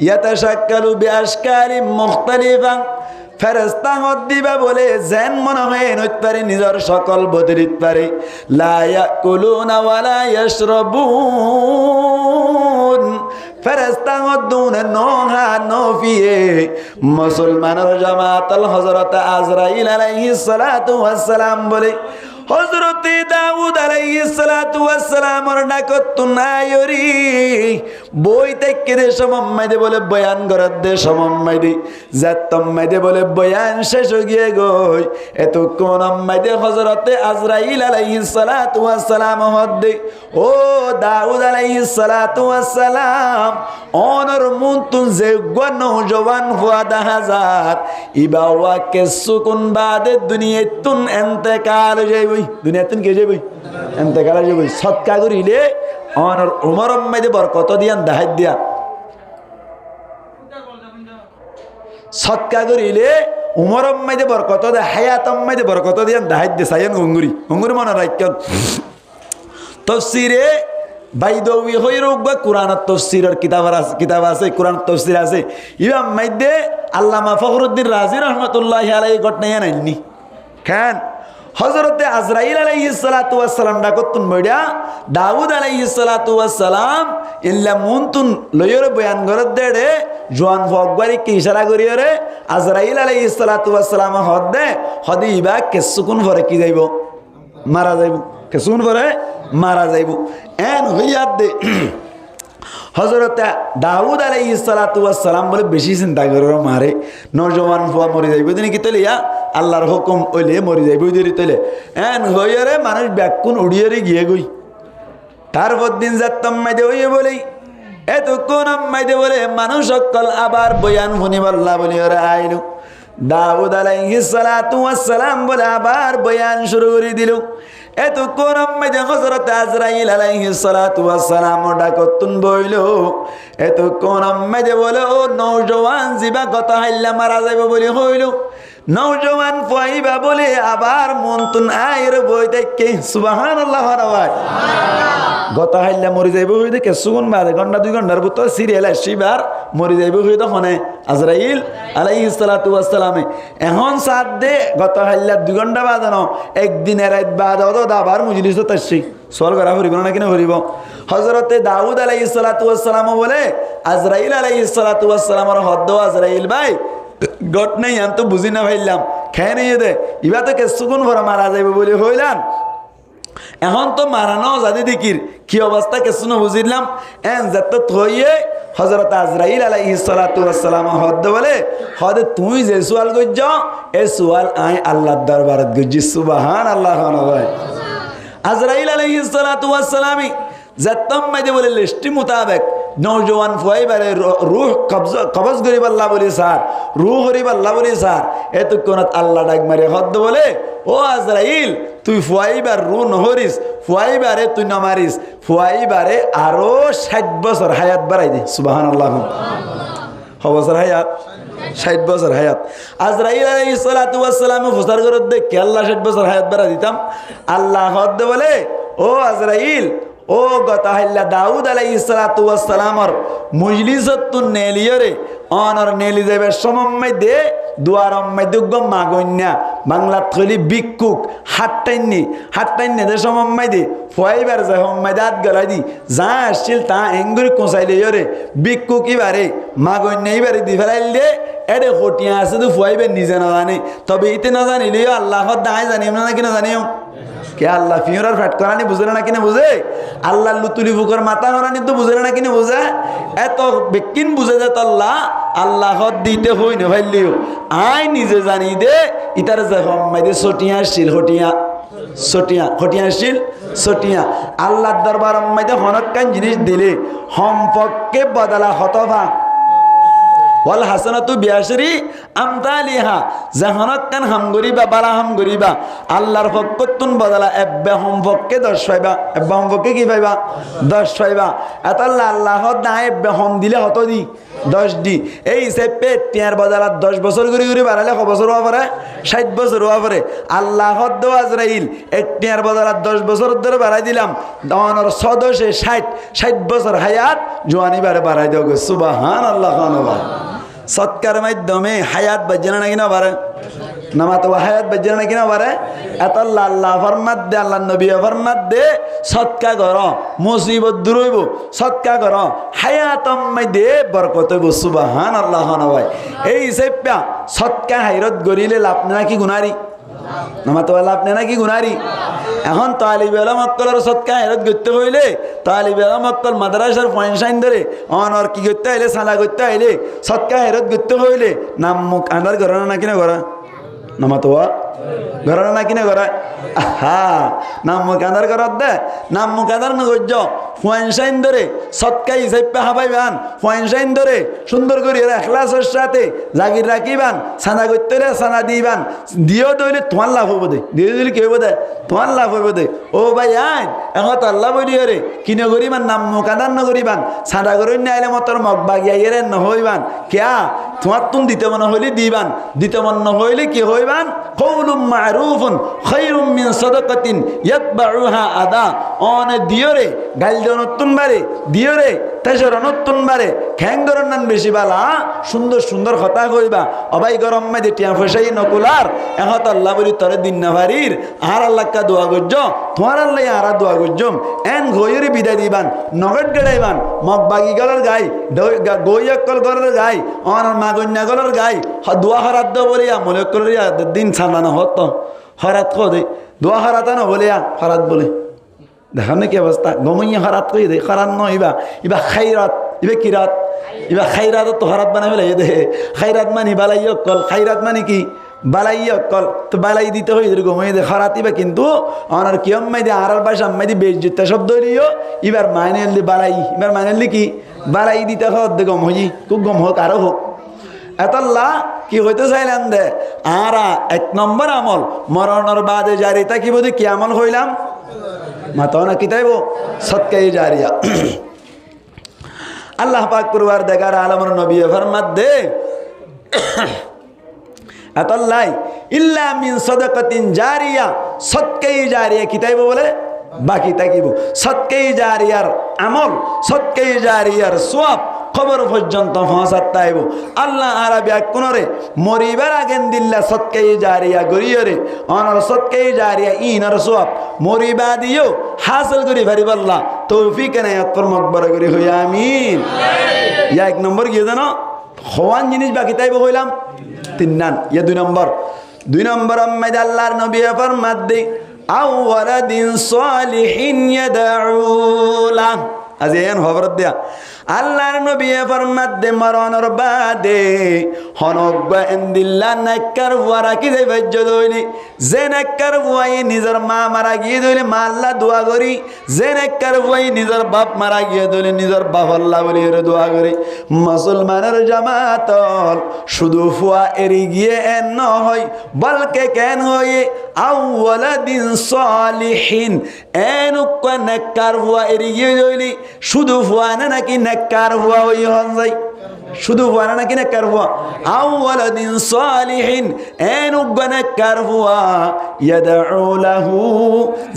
ইয়াতাশাক্কালু বিআশকালি মুখতালিফা ফেরেশতা দিবা বলে জেন মনে হয় এন উত্তরে নিজের সকল বদরিত পারে লা ইয়াকুলুনা ওয়ালা ইয়াশরাবুন ফেরেশতা দুনে নোহা নফিয়ে মুসলমানের জামাতাল হযরত আজরাইল আলাইহিস সালাতু ওয়াস সালাম বলে হযরত দাউদ আলাইহিস সালাতু ওয়াস সালামের ডাকত তুনায়রি বই থেকে দে সমম্মাইদে বলে বয়ান করার দে সমম্মাইদে জাতম্মাইদে বলে বয়ান শেষ হয়ে গিয়ে গই এত কোন আম্মাইদে হযরত আজরাইল আলাইহিস সালাতু ওয়াস সালাম হদ্দে ও দাউদ আলাইহিস সালাতু ওয়াস সালাম অনর মুনতুন যে গনো জওয়ান ফুয়াদা হাজার ইবাওয়া কে সুকুন বাদে দুনিয়াতুন ইন্তেকাল যাইবই দুনিয়াতুন কে যাইবই ইন্তেকাল যাইবই সদকা করিলে অনর উমর আম্মাইদে বরকত দিয়ান দাহাত দিয়া সদকা করিলে উমর আম্মাইদে বরকত দে হায়াত আম্মাইদে বরকত দিয়ান দাহাত দে সাইন গঙ্গুরি গঙ্গুরি মনে রাখেন তাফসীরে বাইদউই হইরুক বা কোরআনের তাফসীরের কিতাব আছে কোরআন তাফসীর আছে ইমাম মাইদে আল্লামা ফখরুদ্দিন রাজি রাহমাতুল্লাহি আলাইহি ঘটনা আননি খান হযরতে আজরাইল আলাইহিস সালাতু ওয়াস সালাম ডাকতুন বইডা দাউদ আলাইহিস সালাতু ওয়াস সালাম ইল্লা মুনতুন লয়র বয়ান গরদ দেড়ে জওয়ান ফকবারি কি ইশারা করিয়রে আজরাইল আলাইহিস সালাতু ওয়াস সালাম হদে হদিবা কেসুকুন ফরে কি যাইব মারা যাইব কেসুকুন ফরে মারা যাইব এন হইয়াত দে হযরত দাউদ আলাইহিস সালাতু ওয়াস সালাম বলে বেশি চিন্তা করে মারে নওজওয়ান ফুয়া মরে যাইব দিন কি তলে ইয়া আল্লাহর হুকুম ওইলে মরে যাইব দিরি তলে এন হইরে মানুষ ব্যাকুন উড়িয়ে গিয়ে গই তারপর দিন যাত্তম মাইদে হইয়ে বলি এত কোন মাইদে বলে মানুষ সকল আবার বয়ান শুনিবাল্লাহ বলি ওরা আইলু দাউদ আলাইহিস সালাতু ওয়াস সালাম বলে আবার বয়ান শুরু করে দিল এত কোন মাইদে হযরত আজরাইল আলাইহিস সালাতু ওয়াস সালাম ডাকতুন বইল এত কোন মাইদে বলে ও নওজওয়ান জিবা কথা হাইল্লা মারা যাইব বলি হইল নওজওয়ান ফাইবা বলে আবার মনতুন আয়ের বই দেখে সুবহানাল্লাহ রাওয়াত গত হাইল্লা মরি যাইব হই দেখে সুগুন বাদে ঘন্টা 2 ঘন্টার ভিতর সিরিয়াল আসিবার মরি যাইব হই তখনে আজরাইল আলাইহিস সালাতু ওয়াস সালামে এখন সাত দে গত হাইল্লা 2 ঘন্টা বাদানো একদিনের রাত বাদ ওদ আবার মজলিস তাসি সওয়াল করা হরিব না কিনা হরিব হযরতে দাউদ আলাইহিস সালাতু ওয়াস সালাম বলে আজরাইল আলাইহিস সালাতু ওয়াস সালামের হদ্দ আজরাইল ভাই গট নাই আন তো বুঝি না ভাইলাম খেয়ে নিয়ে দে ইবা তো কেসুকুন ভরা মারা যাইব বলে হইলাম এখন তো মারানো জাদি দিকির কি অবস্থা কেসু না বুঝিলাম এন যত থইয়ে হযরত আজরাইল আলাইহিস সালাতু ওয়াস সালাম হদ্দ বলে হদে তুই যে সওয়াল গজ্জ এ সওয়াল আই আল্লাহর দরবারত গজ্জি সুবহানাল্লাহ ভাই আজরাইল আলাইহিস সালাতু ওয়াস সালামি যতম মাইদে বলে লিস্টি মোতাবেক নওজওয়ান ফুয়াইবারে রূহ কবজ গরিব আল্লাহ বলি স্যার রূহ গরিব আল্লাহ বলি স্যার এতক্ষণত আল্লাহ ডাক মারে হদ্দ বলে ও আজরাইল তুই ফুয়াইবার রূহ নহরিস ফুয়াইবারে তুই নামারিস ফুয়াইবারে আরো 60 বছর হায়াত বাড়াই দে সুবহানাল্লাহ বছর হায়াত 60 বছর হায়াত আজরাইল আলাইহিস সালাতু ওয়াস সালাম ফুসার করত দে কে আল্লাহ 60 বছর হায়াত বাড়া দিতাম আল্লাহ হদ্দ বলে ও আজরাইল ও গতাহিল্লা দাউদ আলাইহিস সালাতু ওয়াস সালামর মজলিসতুন নেলিয়রে অনর নেলি যাবে সমম্মে দে দুয়ারম মেদুগ মাগন্যা বাংলা থলি বিকুক হাটটাইনি দে সমম্মে দে ফুয়াইবার যায় হম্মাদাত গলাই দি যা আসছিল তা এঙ্গুরি কোসাইলে ইয়রে বিকুক ইবারে মাগন্যা ইবারে দি ফেলাইল দে এডে হটিয়া আছে তো ফুয়াইবে নিজে না জানে তবে ইতে না জানিলেও আল্লাহর দায় জানিম না কি না জানিও কে আল্লাহ ফিওরার ফ্যাট করানি বুঝে না কিনে বুঝে আল্লাহ লুতুলি ফুকর মাথা করানি তো বুঝে না কিনে বুঝে এত বেকিন বুঝে যে আল্লাহ আল্লাহ দিতে হই না ভাইলিও আই নিজে জানি দে ইতার যে হম্মাইদে সটিয়া শিল হটিয়া সটিয়া হটিয়া শিল সটিয়া আল্লাহর দরবার হম্মাইদে হনকান জিনিস দিলে সম্পর্কে বদলা হতভা ওয়াল হাসানাতু বিআশরি আমতালিহা জাহানাতকান হাম গরিবা বালা হাম গরিবা আল্লাহর পক্ষতুন বদলা এব্বে হম পক্ষে 10 পাইবা এব্বে হম পক্ষে কি পাইবা 10 পাইবা আতাল্লাহ আল্লাহ দা এব্বে হম দিলে হত দি 10 দি এই সে পেট টিয়ার বদলা 10 বছর করে করে বাড়ালে কত বছর হওয়া পারে 60 বছর হওয়া পারে আল্লাহ হদ আজরাইল এক টিয়ার বদলা 10 বছর ধরে বাড়াই দিলাম দওয়ানোর সদস্যে 60 বছর হায়াত জওয়ানি বাড়াই দাও সুবহানাল্লাহ খানবা সৎকার মাধ্যমে হায়াত বাজে না কিনা পারে নামাতো হায়াত বাজে না কিনা পারে এত আল্লাহ ফরমাত দে আল্লাহ নবী ফরমাত দে সৎকা কর মুসিবত দূর হইব সৎকা কর হায়াতম মাইদে বরকত হইব সুবহানাল্লাহ ভাই এই সেপ্পা সৎকা হাইরত গরিলে লাভ না কি গুনারি নামাতো লাভ না কি গুনারি এখন তালিব আলম মক্কলের সৎকা হেরত করতে হইলে তালিব আলম মক্কল মাদ্রাসার পয়সাইন ধরে অনর কি করতে হইলে সালা করতে হইলে সৎকা হেরত করতে হইলে নাম মুখ আন্দার ঘর না কিনা ঘর নামাতো ঘর না কিনা ঘর হা নাম মুখ আন্দার ঘরত দে নাম মুখ আন্দার না গজ্জ পয়সাইন ধরে সৎকা হিসাবে হাবাইবান পয়সাইন ধরে সুন্দর করে এখলাসের সাথে জাগির রাখিবান সানা করতে হলে সানা দিবান দিয়েও দইলে তোমার লাভ হইব দে দিয়ে দিলে কি হইব দে তোমার লাভ হইব দে ও ভাই আইন এখন তো আল্লাহ বলি রে কিনে করিবান নাম মোকাদার নকরিবান সাদা করে নিয়ে আইলে মতর মগ বাগিয়াইয়ের নহইবান কেয়া তোমার তুম দিতে মনে হইলে দিবান দিতে মন নহইলে কি হইবান কওলুম মারুফুন খায়রুম মিন সাদাকাতিন ইয়াতবাউহা আদা অনে দিয়রে গাইল নতুন বারে দিয়রে তেসর নতুন বারে খ্যাঙ্গর নান বেশি বালা সুন্দর সুন্দর কথা কইবা অবাই গরম মাঝে টিয়া ফসাই নকুলার এখন আল্লাহ বলি তোর দিন না ভারির আর আল্লাহ কা দোয়া করছ তোমার আল্লাহ আর দোয়া করছম এন গইরে বিদায় দিবান নগদ গেড়াইবান মগ বাগি গলার গাই গইয়কল গলার গাই অন মাগন্যা গলার গাই দোয়া হরাত দো বলিয়া মনে করিয়া দিন ছানানো হত হরাত খো দে দোয়া হরাতানো বলিয়া হরাত বলে দেখাম কি অবস্থা গমইয়া হরাত কই দে হরাত নইবা ইবা খাইরাত ইবা কিরাত ইবা খাইরাত তো হরাত বানাই ফেলে দে খাইরাত মানি বালাই অকল খাইরাত মানে কি বালাই অকল তো বালাই দিতে হই গমই দে হরাত ইবা কিন্তু অনার কি আম্মাই দে আরার বাসা আম্মাই দি বেজ্জুতা শব্দ হইও ইবার মাইনেল দি বালাই ইবার মাইনেল কি বালাই দিতে হদ দে গম হই খুব গম হোক আরো হোক এতল্লাহ কি হইতে চাইলেন দে আরা 1 নম্বর আমল মরণের বাদে জারি থাকিব দি কি আমল হইলাম মাতাও না কিতাইব সৎকাই জারিয়া আল্লাহ পাক পরওয়ার দেগার আলমের নবী ফরমাত দে আতাল্লাই ইল্লা মিন সাদাকাতিন জারিয়া সৎকাই জারিয়া কিতাইব বলে বাকি থাকিব সৎকাই জারিয়ার আমল সৎকাই জারিয়ার সওয়াব খবর পর্যন্ত পৌঁছাত তাইব আল্লাহ আরবি কোনরে মরিবার আগেন দিল্লা সৎকাই জারিয়া গরিয়রে অনর সৎকাই জারিয়া ইনর সওয়াব মরিবা দিও হাসিল করি পারিবাল্লাহ তৌফিক এনায়াত মকবর করি হই আমিন ইয়া 1 নম্বর কি জানো হওয়ান জিনিস বাকি তাইব হইলাম 3 নান ইয়া 2 নম্বর আম্মাদ আল্লাহর নবী ফরমাত দে আওয়ালাদিন সালিহিন ইয়াদউলা আজিয়ান খবর দিয়া আল্লাহর নবী ফরমাত দে মরণের বাদে হনকবা এন্দিল্লা নাক্কার ওয়ারা কি যাই বাজ্য দইলি যে নাক্কার ওয়াই নিজের মা মারা গিয়ে দইলি মা আল্লাহ দোয়া করি যে নাক্কার ওয়াই নিজের বাপ মারা গিয়ে দইলি নিজের বাপ আল্লাহ বলি এর দোয়া করি মুসলমানের জামাতল শুধু ফুয়া এরি গিয়ে এন হয় বলকে কেন হয় আউওয়ালাদিন সালিহিন এনুক নাক্কার ওয়া এরি গিয়ে দইলি শুধু ফুয়া না নাকি নেককার হুয়া ওই হন যাই শুধু হুয়া না নাকি নেককার হুয়া আউওয়ালাদিন সালিহিন এনুক নেককার হুয়া ইয়াদউ লাহু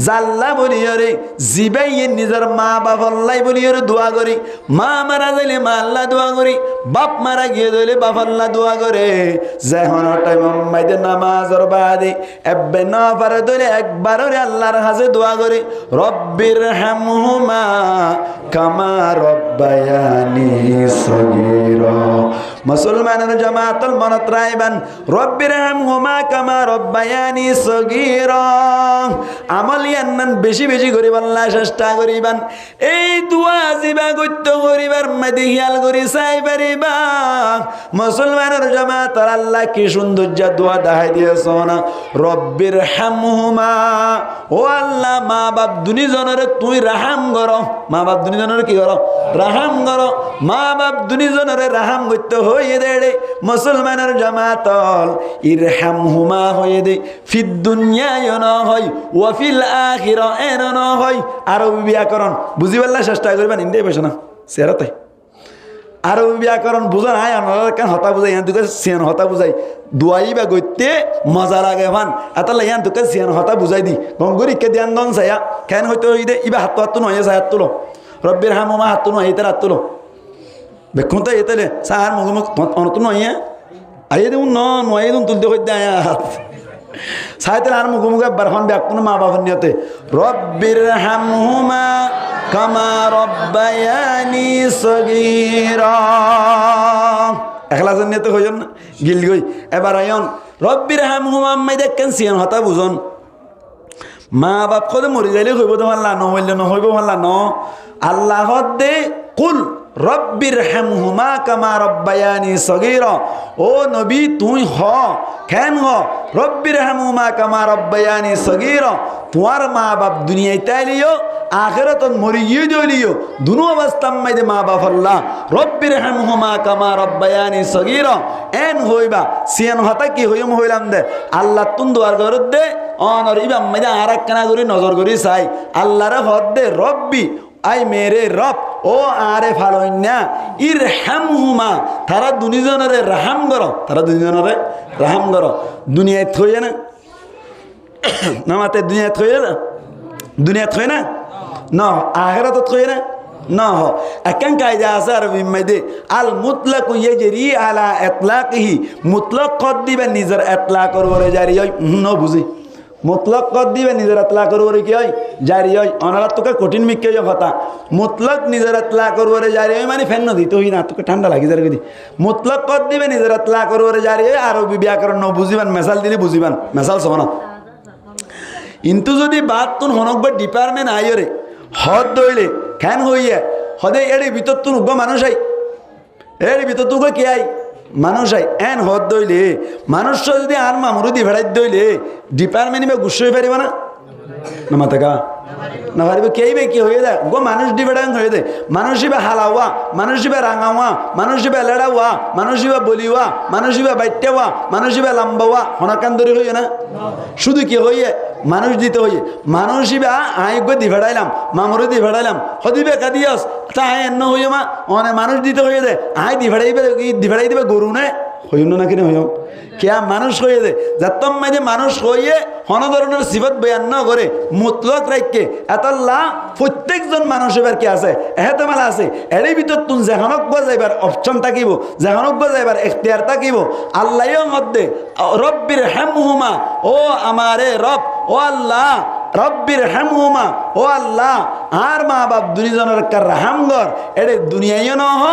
জাল্লা বলিয়রে জিবাই নিজের মা বাপ আল্লাহ বলিয়রে দোয়া করি মা মারা যাইলে মা আল্লাহ দোয়া করি বাপ মারা গিয়ে দিলে বাপ আল্লাহ দোয়া করে যখন টাইম মাইদে নামাজের বাদে এব্বে না পারে ধরে একবারে আল্লাহর কাছে দোয়া করে রব্বির হামহুমা কামা রব্বায়ানি সগীরা মুসলমানের জামাতুল মনত রাইবান রব্বির হামহুমা কামা রব্বায়ানি সগীরা আমল ইয়ান্নান বেশি বেশি করিবার চেষ্টা করিবান এই দোয়া জিবা গত্য করিবার মধ্যে খেয়াল করি চাই পারিবা মুসলমানের জামাত আল্লাহ কি সৌন্দর্য দোয়া দেখাই দিয়েছ না রব্বির হামহুমা ও আল্লাহ মা বাপ দুনিজনের তুই রাহাম কর মা বাপ দুনিজনের কি কর রাহাম কর মা বাপ দুনিজনের রাহাম করতে হয়ে দে মুসলমানের জামাতল ইরহামহুমা হয়ে দে ফিদ দুনিয়ায় ন হয় ওয়া ফিল আখিরা এন ন হয় আরবি ব্যাকরণ বুঝিবার চেষ্টা করবেন ইন্দে বসে না সেরাতে আরবি ব্যাকরণ বুঝা নাই আপনারা কেন হতা বুঝাই ইয়ান তোকে সিয়ান হতা বুঝাই দুয়াই বা গইতে মজা লাগে ভান এতালে ইয়ান তোকে সিয়ান হতা বুঝাই দি গঙ্গুরি কে ধ্যান দন ছায়া কেন হইতে হই দে ইবা হাত নয় হাত তুলো রব্বির হামহুমা হাত নয় এতে হাত তুলো বেক্ষণ তো এতেলে সার মুখ অনত নয় আইয়ে দেউন নয় দেউন তুলতে হইতে আয়া সাইতেল আর মুখ মুখে বারখন ব্যাকুন মা বাবার নিয়তে রব্বির হামহুমা কামা রব্বায়ানি সগীরা এখলাসের নিয়তে হইজন না গিল গই এবার আয়ন রব্বির হামহুমা আম্মাই দেখেন সিয়ান হতা বুঝন মা বাপ কদে মরি যাইলে হইব তো ভাল্লা ন হইলে ন হইব ভাল্লা ন আল্লাহ দে কুল রব্বির হামহুমা কামা রব্বায়ানি সগীরা ও নবী তুই হ কেন হ রব্বির হামহুমা কামা রব্বায়ানি সগীরা তোমার মা বাপ দুনিয়ায় তাইলিও আখিরাত মরি গিয়ে দিলিও দুনো অবস্থা মাইদে মা বাপ আল্লাহ রব্বির হামহুমা কামা রব্বায়ানি সগীরা এন হইবা সিয়ান হতা কি হইম হইলাম দে আল্লাহ তুন দুয়ার ঘরত দে অনর ইবাম মাইদে আরেক কানা করি নজর করি চাই আল্লাহরে হদ দে রব্বি আই মেরে রব ও আরে ফালন্যা ইরহামহুমা তারা দুনিজনরে রাহাম করো তারা দুনিজনরে রাহাম করো দুনিয়ায় থইয়ে না না মাতে দুনিয়ায় থইয়ে না দুনিয়া থই না না আখিরাত থইয়ে না না হ একান কায়দা আছে আর বিমাইদে আল মুতলাক ইয়াজরি আলা ইতলাকিহি মুতলাক কদ দিবে নিজের ইতলাকর ওরে জারি হয় ন বুঝি মুতলক কদ দিবে নিজের এতলা করবরে কি হয় জারি হয় অনারা তোকে কঠিন মিকে কথা মুতলক নিজের এতলা করবরে জারি হয় মানে ফ্যান দিতে হই না তোকে ঠান্ডা লাগি যার গদি মুতলক কদ দিবে নিজের এতলা করবরে জারি হয় আরবি ব্যাকরণ ন বুঝিবান মেসাল দিলে বুঝিবান মেসাল সমান কিন্তু যদি বাদ তুন হনকবে ডিপার্টমেন্ট আইরে হদ দইলে কেন হইয়া হদে এর ভিতর তুন উগ্র মানুষ আই এর ভিতর তুকে কে আই মানুষ আই এন হদ দইলে মানুষ যদি আর মামুরুদি ভেড়াই দইলে ডিপার্টমেন্ট বা গুসই পারিব না না মাতাকা না পারিব কেইবে কি হয়ে যায় গো মানুষ ডিভাইডাং হয়ে যায় মানুষ ইবা হালাওয়া মানুষ ইবা রাঙাওয়া মানুষ ইবা লেড়াওয়া মানুষ ইবা বলিওয়া মানুষ ইবা বাইটেওয়া মানুষ ইবা লম্বাওয়া হনাকান্দরি হইয়ে না শুধু কি হইয়ে মানুষ দিতে হইয়ে মানুষ ইবা আয়োগ্য দি ভেড়াইলাম মামুরু দি ভেড়াইলাম হদিবে কাদিয়াস তা এন্ন হইয়ে মা অনেক মানুষ দিতে হইয়ে দে আয় দি ভেড়াই দিবে গরু নে হইম না কিনে হইম কেয়া মানুষ হয়ে দে যাতম মাঝে মানুষ হইয়ে হন ধরনের সিফত বয়ান ন করে মুতলক রাখকে এতল্লা প্রত্যেকজন মানুষ এবার কি আছে এহেতেমাল আছে এর ভিতর তুন যেখানক যাইবার অপশন থাকিব যেখানক যাইবার এখতিয়ার থাকিব আল্লাহর মধ্যে রব্বির হামহুমা ও আমারে রব ও আল্লাহ রব্বির হামহুমা ও আল্লাহ আর মা বাপ দুনিজনের কার রাহামগর এড়ে দুনিয়ায় ন হ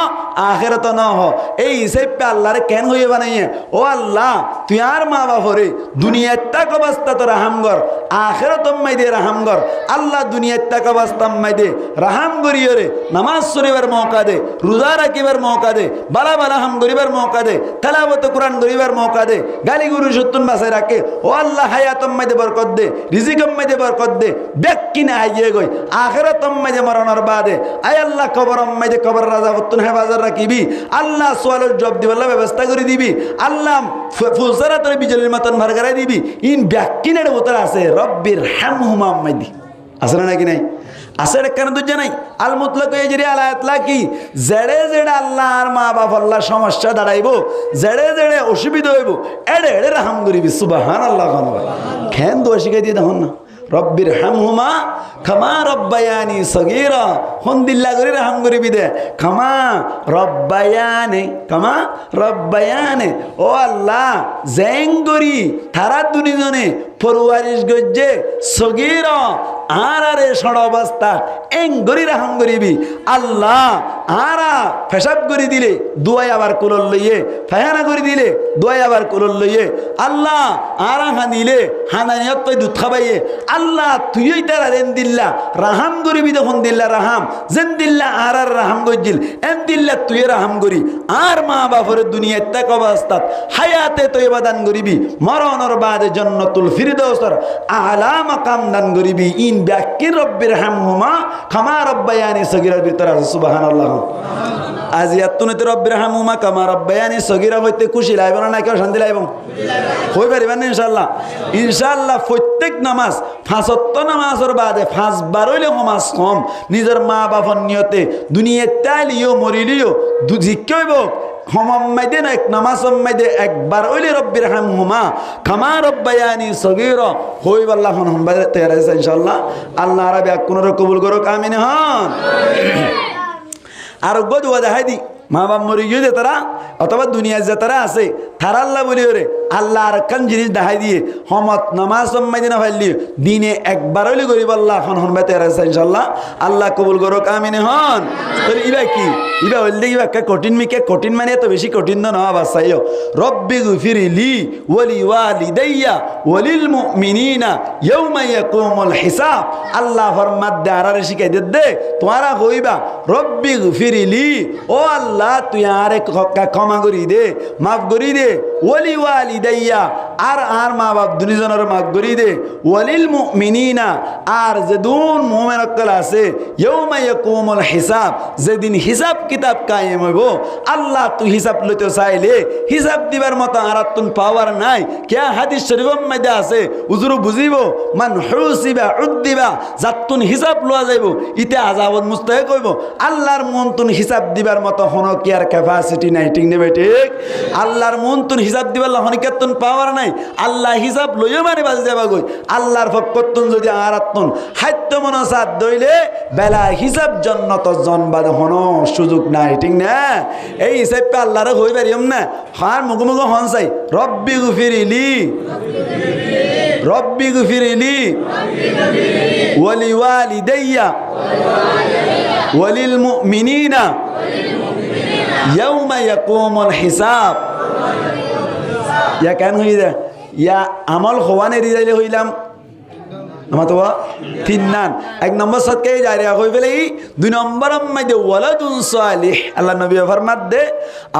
আখিরাত ন হ এই হিসেবে আল্লাহরে কেন হইয়ে বানাইয়ে ও আল্লাহ তুই আর মা বাপরে দুনিয়ার তাক অবস্থা তো রাহামগর আখিরাত মাইদে রাহামগর আল্লাহ দুনিয়ার তাক অবস্থা মাইদে রাহাম করিয়ে রে নামাজ পড়িবার মৌকা দে রোজা রাখিবার মৌকা দে বালা বালা হাম করিবার মৌকা দে তেলাওয়াত কোরআন করিবার মৌকা দে গালি গুরু সত্তুন বাসায় রাখে ও আল্লাহ হায়াতম মাইদে বরকত দে রিজিকম মাইদে বরকত দে ব্যক্তি না আইয়ে গই আখিরাতম মাইদে মরণের বাদে আয় আল্লাহ কবরম মাইদে কবর রাজা হত্তুন হেফাজত রাখিবি আল্লাহ সোয়ালের জবাব দিবার ব্যবস্থা করে দিবি আল্লাহ ফুলসারা তোর বিজলির মতন ভার করাই দিবি ইন ব্যক্তি নেড়ে উত্তর আছে রব্বির হামহুমা মাইদি আছে না নাকি নাই আছে কেন দুজ নাই আল মুতলাক ইয়াজরি আলা ইতলাকি জেড়ে জেড়ে আল্লাহ আর মা বাপ আল্লাহ সমস্যা দাঁড়াইব জেড়ে জেড়ে অসুবিধা হইব এড়ে এড়ে রাহাম করিবি সুবহানাল্লাহ কেন দোয়া শিখাই দিয়ে দেখুন না রব্বির হামহুমা খামা রব্বায়ানি সগীরা হন্দিল্লা করে রাহাম করিবি দে খামা রব্বায়ানে ও আল্লাহ জেং করি তারা দুনিজনে পরওয়ারিশ গজ্জে সগীর আরে সড় অবস্থা এং গরি রাহাম গরিবি আল্লাহ আরা ফেসাব করি দিলে দুয়াই আবার কুলল লইয়ে ফায়ানা করে দিলে দুয়াই আবার কুলল লইয়ে আল্লাহ আরা হানিলে হানানিয়ত পাই দুধ খাবাইয়ে আল্লাহ তুই তারা রেন দিল্লা রাহাম গরিবি তখন দিল্লা রাহাম যেন দিল্লা আর রাহাম গজ্জিল এন দিল্লা তুই রাহাম গরি আর মা বাপরে দুনিয়ায় তাক অবস্থাত হায়াতে তৈবা দান গরিবি মরণর বাদে জান্নাতুল ফিরদাউসর আলা মাকাম দান গরিবি ইন ব্যাকির রব্বির হামহুমা কামা রব্বায়ানি সগীরার ভিতরে আছে সুবহানাল্লাহ আজ ইয়াতুনতে রব্বির হামহুমা কামা রব্বায়ানি সগীরা হইতে খুশি লাইব না কেউ শান্তি লাইব হই পারিবেন না ইনশাআল্লাহ ইনশাআল্লাহ প্রত্যেক নামাজ পাঁচ ওয়াক্ত নামাজের বাদে পাঁচবার হইলে সমাজ কম নিজের মা বাপর নিয়তে দুনিয়ায় তাইলিও মরিলিও দুজিক হইব হমাম্মাইদে না এক নামাজ মাইদে একবার ওইলে রব্বির হামহুমা কামা রব্বায়ানি সগীরা হই আল্লাহ হন বাজে তৈরি আছে ইনশাআল্লাহ আল্লাহ আরবে কোনরে কবুল করুক আমিন হন আর গদুয়া দেখাই দি মা বাপ মরি গিয়ে যে তারা অথবা দুনিয়ার যে তারা আছে তারা আল্লাহ বলি ওরে আল্লাহ আর কান জিনিস দেখাই দিয়ে হমত নামাজ সম্মাই দিনা ফাইলি দিনে একবার হইলে গরিব আল্লাহ হন হন বাই তৈরি আছে ইনশাআল্লাহ আল্লাহ কবুল করুক আমিন হন তাহলে ইবা কি ইবা হইলে ইবা কঠিন মিকে কঠিন মানে এত বেশি কঠিন না বাসাইও রব্বি গফিরলি ওয়ালি ওয়ালিদাইয়া ওয়ালিল মুমিনিনা ইয়াউমা ইয়াকুমুল হিসাব আল্লাহ ফরমাত দে আরারে শিখাই দে তোমরা কইবা রব্বি গফিরলি ও আল্লাহ তুই আরে ক্ষমা করি দে মাফ করি দে ওয়ালি ওয়ালিদাইয়া আর মা বাপ দুনিজনের মাফ করি দে ওয়ালিল মুমিনিনা আর যেদিন মুমিন অকল আছে ইয়াউমা ইয়াকুমুল হিসাব যেদিন হিসাব কিতাব কায়েম হইব আল্লাহ তুই হিসাব লইতে চাইলে হিসাব দিবার মতো আর তুন পাওয়ার নাই কে হাদিস শরীফের মধ্যে আছে হুজুর বুঝিব মান হুসিবা উদ্দিবা যাতুন হিসাব লওয়া যাইব ইতে আযাবত মুস্তাহিক হইব আল্লাহর মন তুন হিসাব দিবার মতো হনো কি আর ক্যাপাসিটি নাই ঠিক নেবে ঠিক আল্লাহর মন তুন হিসাব দিবার হনিকে তুন পাওয়ার নাই আল্লাহ হিসাব লইও মানে বাজে যাবা গই আল্লাহর ফকতুন যদি আরাতুন হাত্য মনসাদ দইলে বেলা হিসাব জন্নত জনবাদ হনো সুযোগ নাই ঠিক না এই হিসাবটা আল্লাহরে হই পারিম না হার মুখ মুখ হন চাই রব্বি গফিরলি রব্বি গফিরলি ওয়ালি ওয়ালিদাইয়া ওয়ালিল মুমিনিনা ইয়াউমা ইয়াকুমুল হিসাব ইয়া কেন হইদা ইয়া আমল হওয়ানে রিজাইলে হইলাম আমার তো তিন নান এক নম্বর সৎকে জারিয়া হই ফেলে দুই নম্বর মধ্যে ওয়ালাদুন সালিহ আল্লাহ নবী ফরমাত দে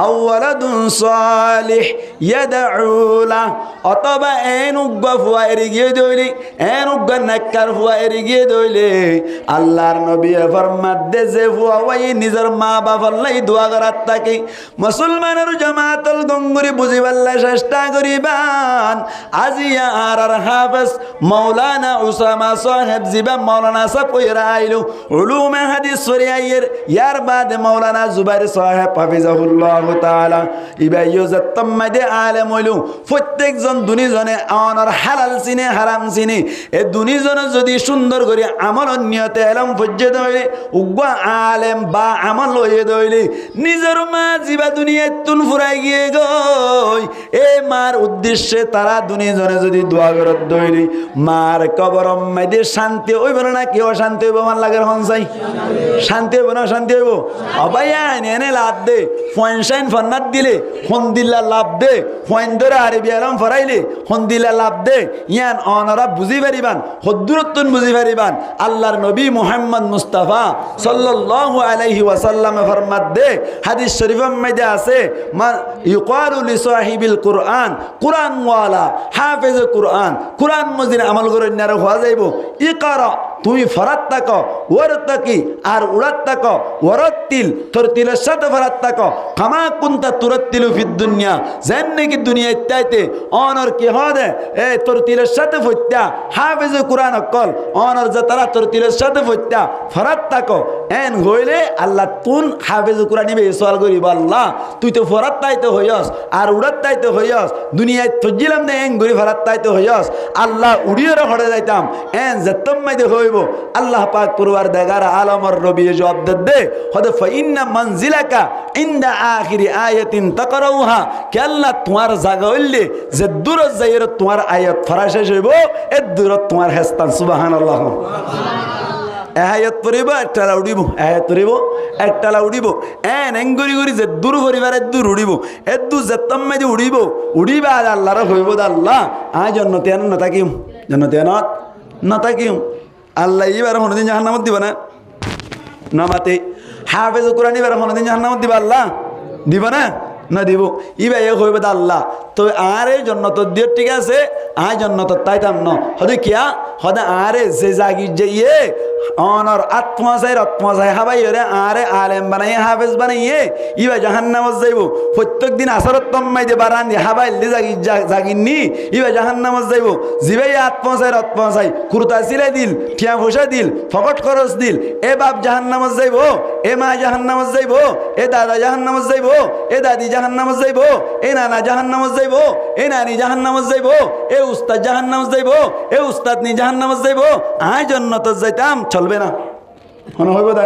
আও ওয়ালাদুন সালিহ ইয়াদউলা অতবা এন উগ্গা ফুয়া এরি গিয়ে দইলি এন উগ্গা নাক্কার ফুয়া এরি গিয়ে দইলে আল্লাহর নবী ফরমাত দে যে ফুয়া ওই নিজের মা বাবার লাই দোয়া করার থাকে মুসলমানের জামাতুল গঙ্গুরি বুঝিবাল্লা চেষ্টা করিবান আজিয়া আর হাফেজ মাওলানা উসামা সাহেব জিবা মাওলানা সাহেব কইরা আইলো উলুমে হাদিস সরিয়ায়ের ইয়ার বাদে মাওলানা জুবাইর সাহেব হাফিজাহুল্লাহ তাআলা ইবাইয়ো জাত্তামাদে আলেম হইলো প্রত্যেকজন দুনিজনে আনার হালাল চিনে হারাম চিনে এই দুনিজনে যদি সুন্দর করে আমল নিয়তে এলম ফজ্জে দইলে উগ্গা আলেম বা আমল হয়ে দইলে নিজের মা জিবা দুনিয়ায় তুন ফুরাই গিয়ে গই এই মার উদ্দেশ্যে তারা দুনিজনে যদি দোয়া করত দইলে মার কবর মাইদে শান্তি হইব না কি অশান্তি হইব মান লাগের হন চাই শান্তি হইব না শান্তি হইব অবাইয়া এনে লাভ দে ফয়েনশাইন ফন্নাত দিলে হন্দিল্লা লাভ দে ফয়েন ধরে আরবি আলম ফরাইলে হন্দিল্লা লাভ দে ইয়ান অনরা বুঝি পারিবান হদ্দুরত্তন বুঝি পারিবান আল্লাহর নবী মুহাম্মদ মুস্তাফা সাল্লাল্লাহু আলাইহি ওয়াসাল্লাম ফরমাত দে হাদিস শরীফের মধ্যে আছে মান ইউকালু লিসাহিবিল কুরআন কুরআন ওয়ালা হাফেজ কুরআন কুরআন মজিদ আমল করেন না হওয়া যাইব ইকরা তুমি ফরাত তাক ওয়ারতাকি আর উড়াত তাক ওয়ারাতিল তোর তিলের সাথে ফরাত তাক কামা কুনতা তুরাতিলু ফিদ দুনিয়া জান নাকি দুনিয়া ইত্যাইতে অনর কি হবে এ তোর তিলের সাথে ফত্যা হাফেজ কুরআন কল অনর যে তারা তোর তিলের সাথে ফত্যা ফরাত তাক এন হইলে আল্লাহ তুন হাফেজ কুরআন নিবে সওয়াল করিব আল্লাহ তুই তো ফরাত তাইতে হইয়াস আর উড়াত তাইতে হইয়াস দুনিয়ায় ফজিলাম না এন গরি ফরাত তাইতে হইয়াস আল্লাহ উড়িয়ে হড়ে যাইতাম এন যেতম মাইদে হইব হইব আল্লাহ পাক পরওয়ারদিগার আলমের নবী জবাব দে হদে ফাইন্না মানজিলাকা ইনদা আখিরি আয়াতিন তাকরাউহা কে আল্লাহ তোমার জায়গা হইলে যে দূরত যাইর তোমার আয়াত ফরা শেষ হইব এ দূরত তোমার হেস্তান সুবহানাল্লাহ আয়াত পড়িব একটা উড়িব আয়াত পড়িব একটা উড়িব এঙ্গুরি গুরি যে দূর পরিবার দূর উড়িব দু যে তম্মে যে উড়িবা আর আল্লাহর হইব আল্লাহ আয় জন্নতে আন না থাকিম জন্নতে আনত না থাকিম আল্লাহ এবার কোনোদিন জাহান্নামত দিব না নামাতে হাফেজ কোরআন এবার কোনোদিন জাহান্নামত দিবা আল্লাহ দিব না না দিব ইবা এ হইব আল্লাহ তো আরে জন্নত দিও ঠিক আছে আয় জন্নত তাইতাম ন হদে কিয়া হদে আরে যে জাগি যে ইয়ে অনর আত্মসাই হাবাই রে আরে আলেম বানাই হাফেজ বানাইয়ে ইবা জাহান্নামত যাইব প্রত্যেক দিন আসরত তম্মাই দে বারান দি হাবাইলি জাগিনি ইবা জাহান্নামত যাইব জিবাই আত্মসাই কুরতা সিলাই দিল টিয়া পয়সা দিল ফকট খরচ দিল এ বাপ জাহান্নামত যাইব এ মা জাহান্নামত যাইব এ দাদা জাহান্নামত যাইব এ দাদি জাহান্নামত যাইব এ নানা জাহান্নামত যাইব এ নানি জাহান্নামত যাইব এ উস্তাদ জাহান্নামত যাইব এ উস্তাদ নি জাহান্নামত যাইব আয় জান্নাত যাইতাম চলবে না মনে হইব দা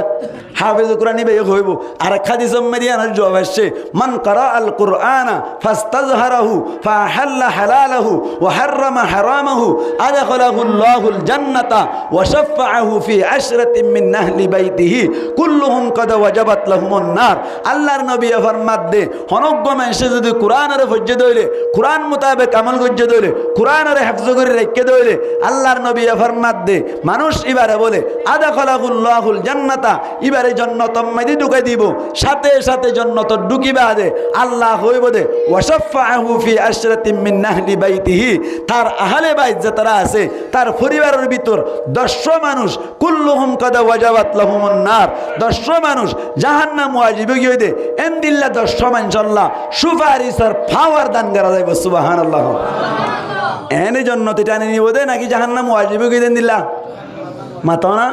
হাফেজ কোরআন নিবে হইব আর এক হাদিস মেরিয়ানার জবাব আসছে মান কারা আল কুরআনা ফাস্তাজহারাহু ফাহাল্লা হালালাহু ওয়া হাররামা হারামাহু আদখালাহু আল্লাহুল জান্নাতা ওয়া শাফাআহু ফি আশরাতিন মিন আহলি বাইতিহি কুল্লুহুম কাদ ওয়াজাবাত লাহুমুন নার আল্লাহর নবী ফরমাত দে হনগ্য মানুষে যদি কোরআনের ফজ্জে দইলে কোরআন মোতাবেক আমল গজ্জে দইলে কোরআনের হিফজ করে রেখে দইলে আল্লাহর নবী ফরমাত দে মানুষ এবারে বলে আদখালাহু আল্লাহুল জান্নাতা ইবারে জান্নাত মাইদি ঢুকাই দিব সাথে সাথে জান্নাত ঢুকিবা দে আল্লাহ হইব দে ওয়াশাফাআহু ফি আশরাতিন মিন আহলি বাইতিহি তার আহলে বাইত যারা আছে তার পরিবারের ভিতর 100 মানুষ কুল্লুহুম কাদ ওয়াজাবাত লাহুমুন নার 100 মানুষ জাহান্নাম ওয়াজিব হই দে এন্দিল্লা 100 মানুষ আল্লাহ সুপারিশের পাওয়ার দান করা যাইব সুবহানাল্লাহ এনে জান্নাতে টানে নিব দে নাকি জাহান্নাম ওয়াজিব হই দেন দিল্লা মাতো না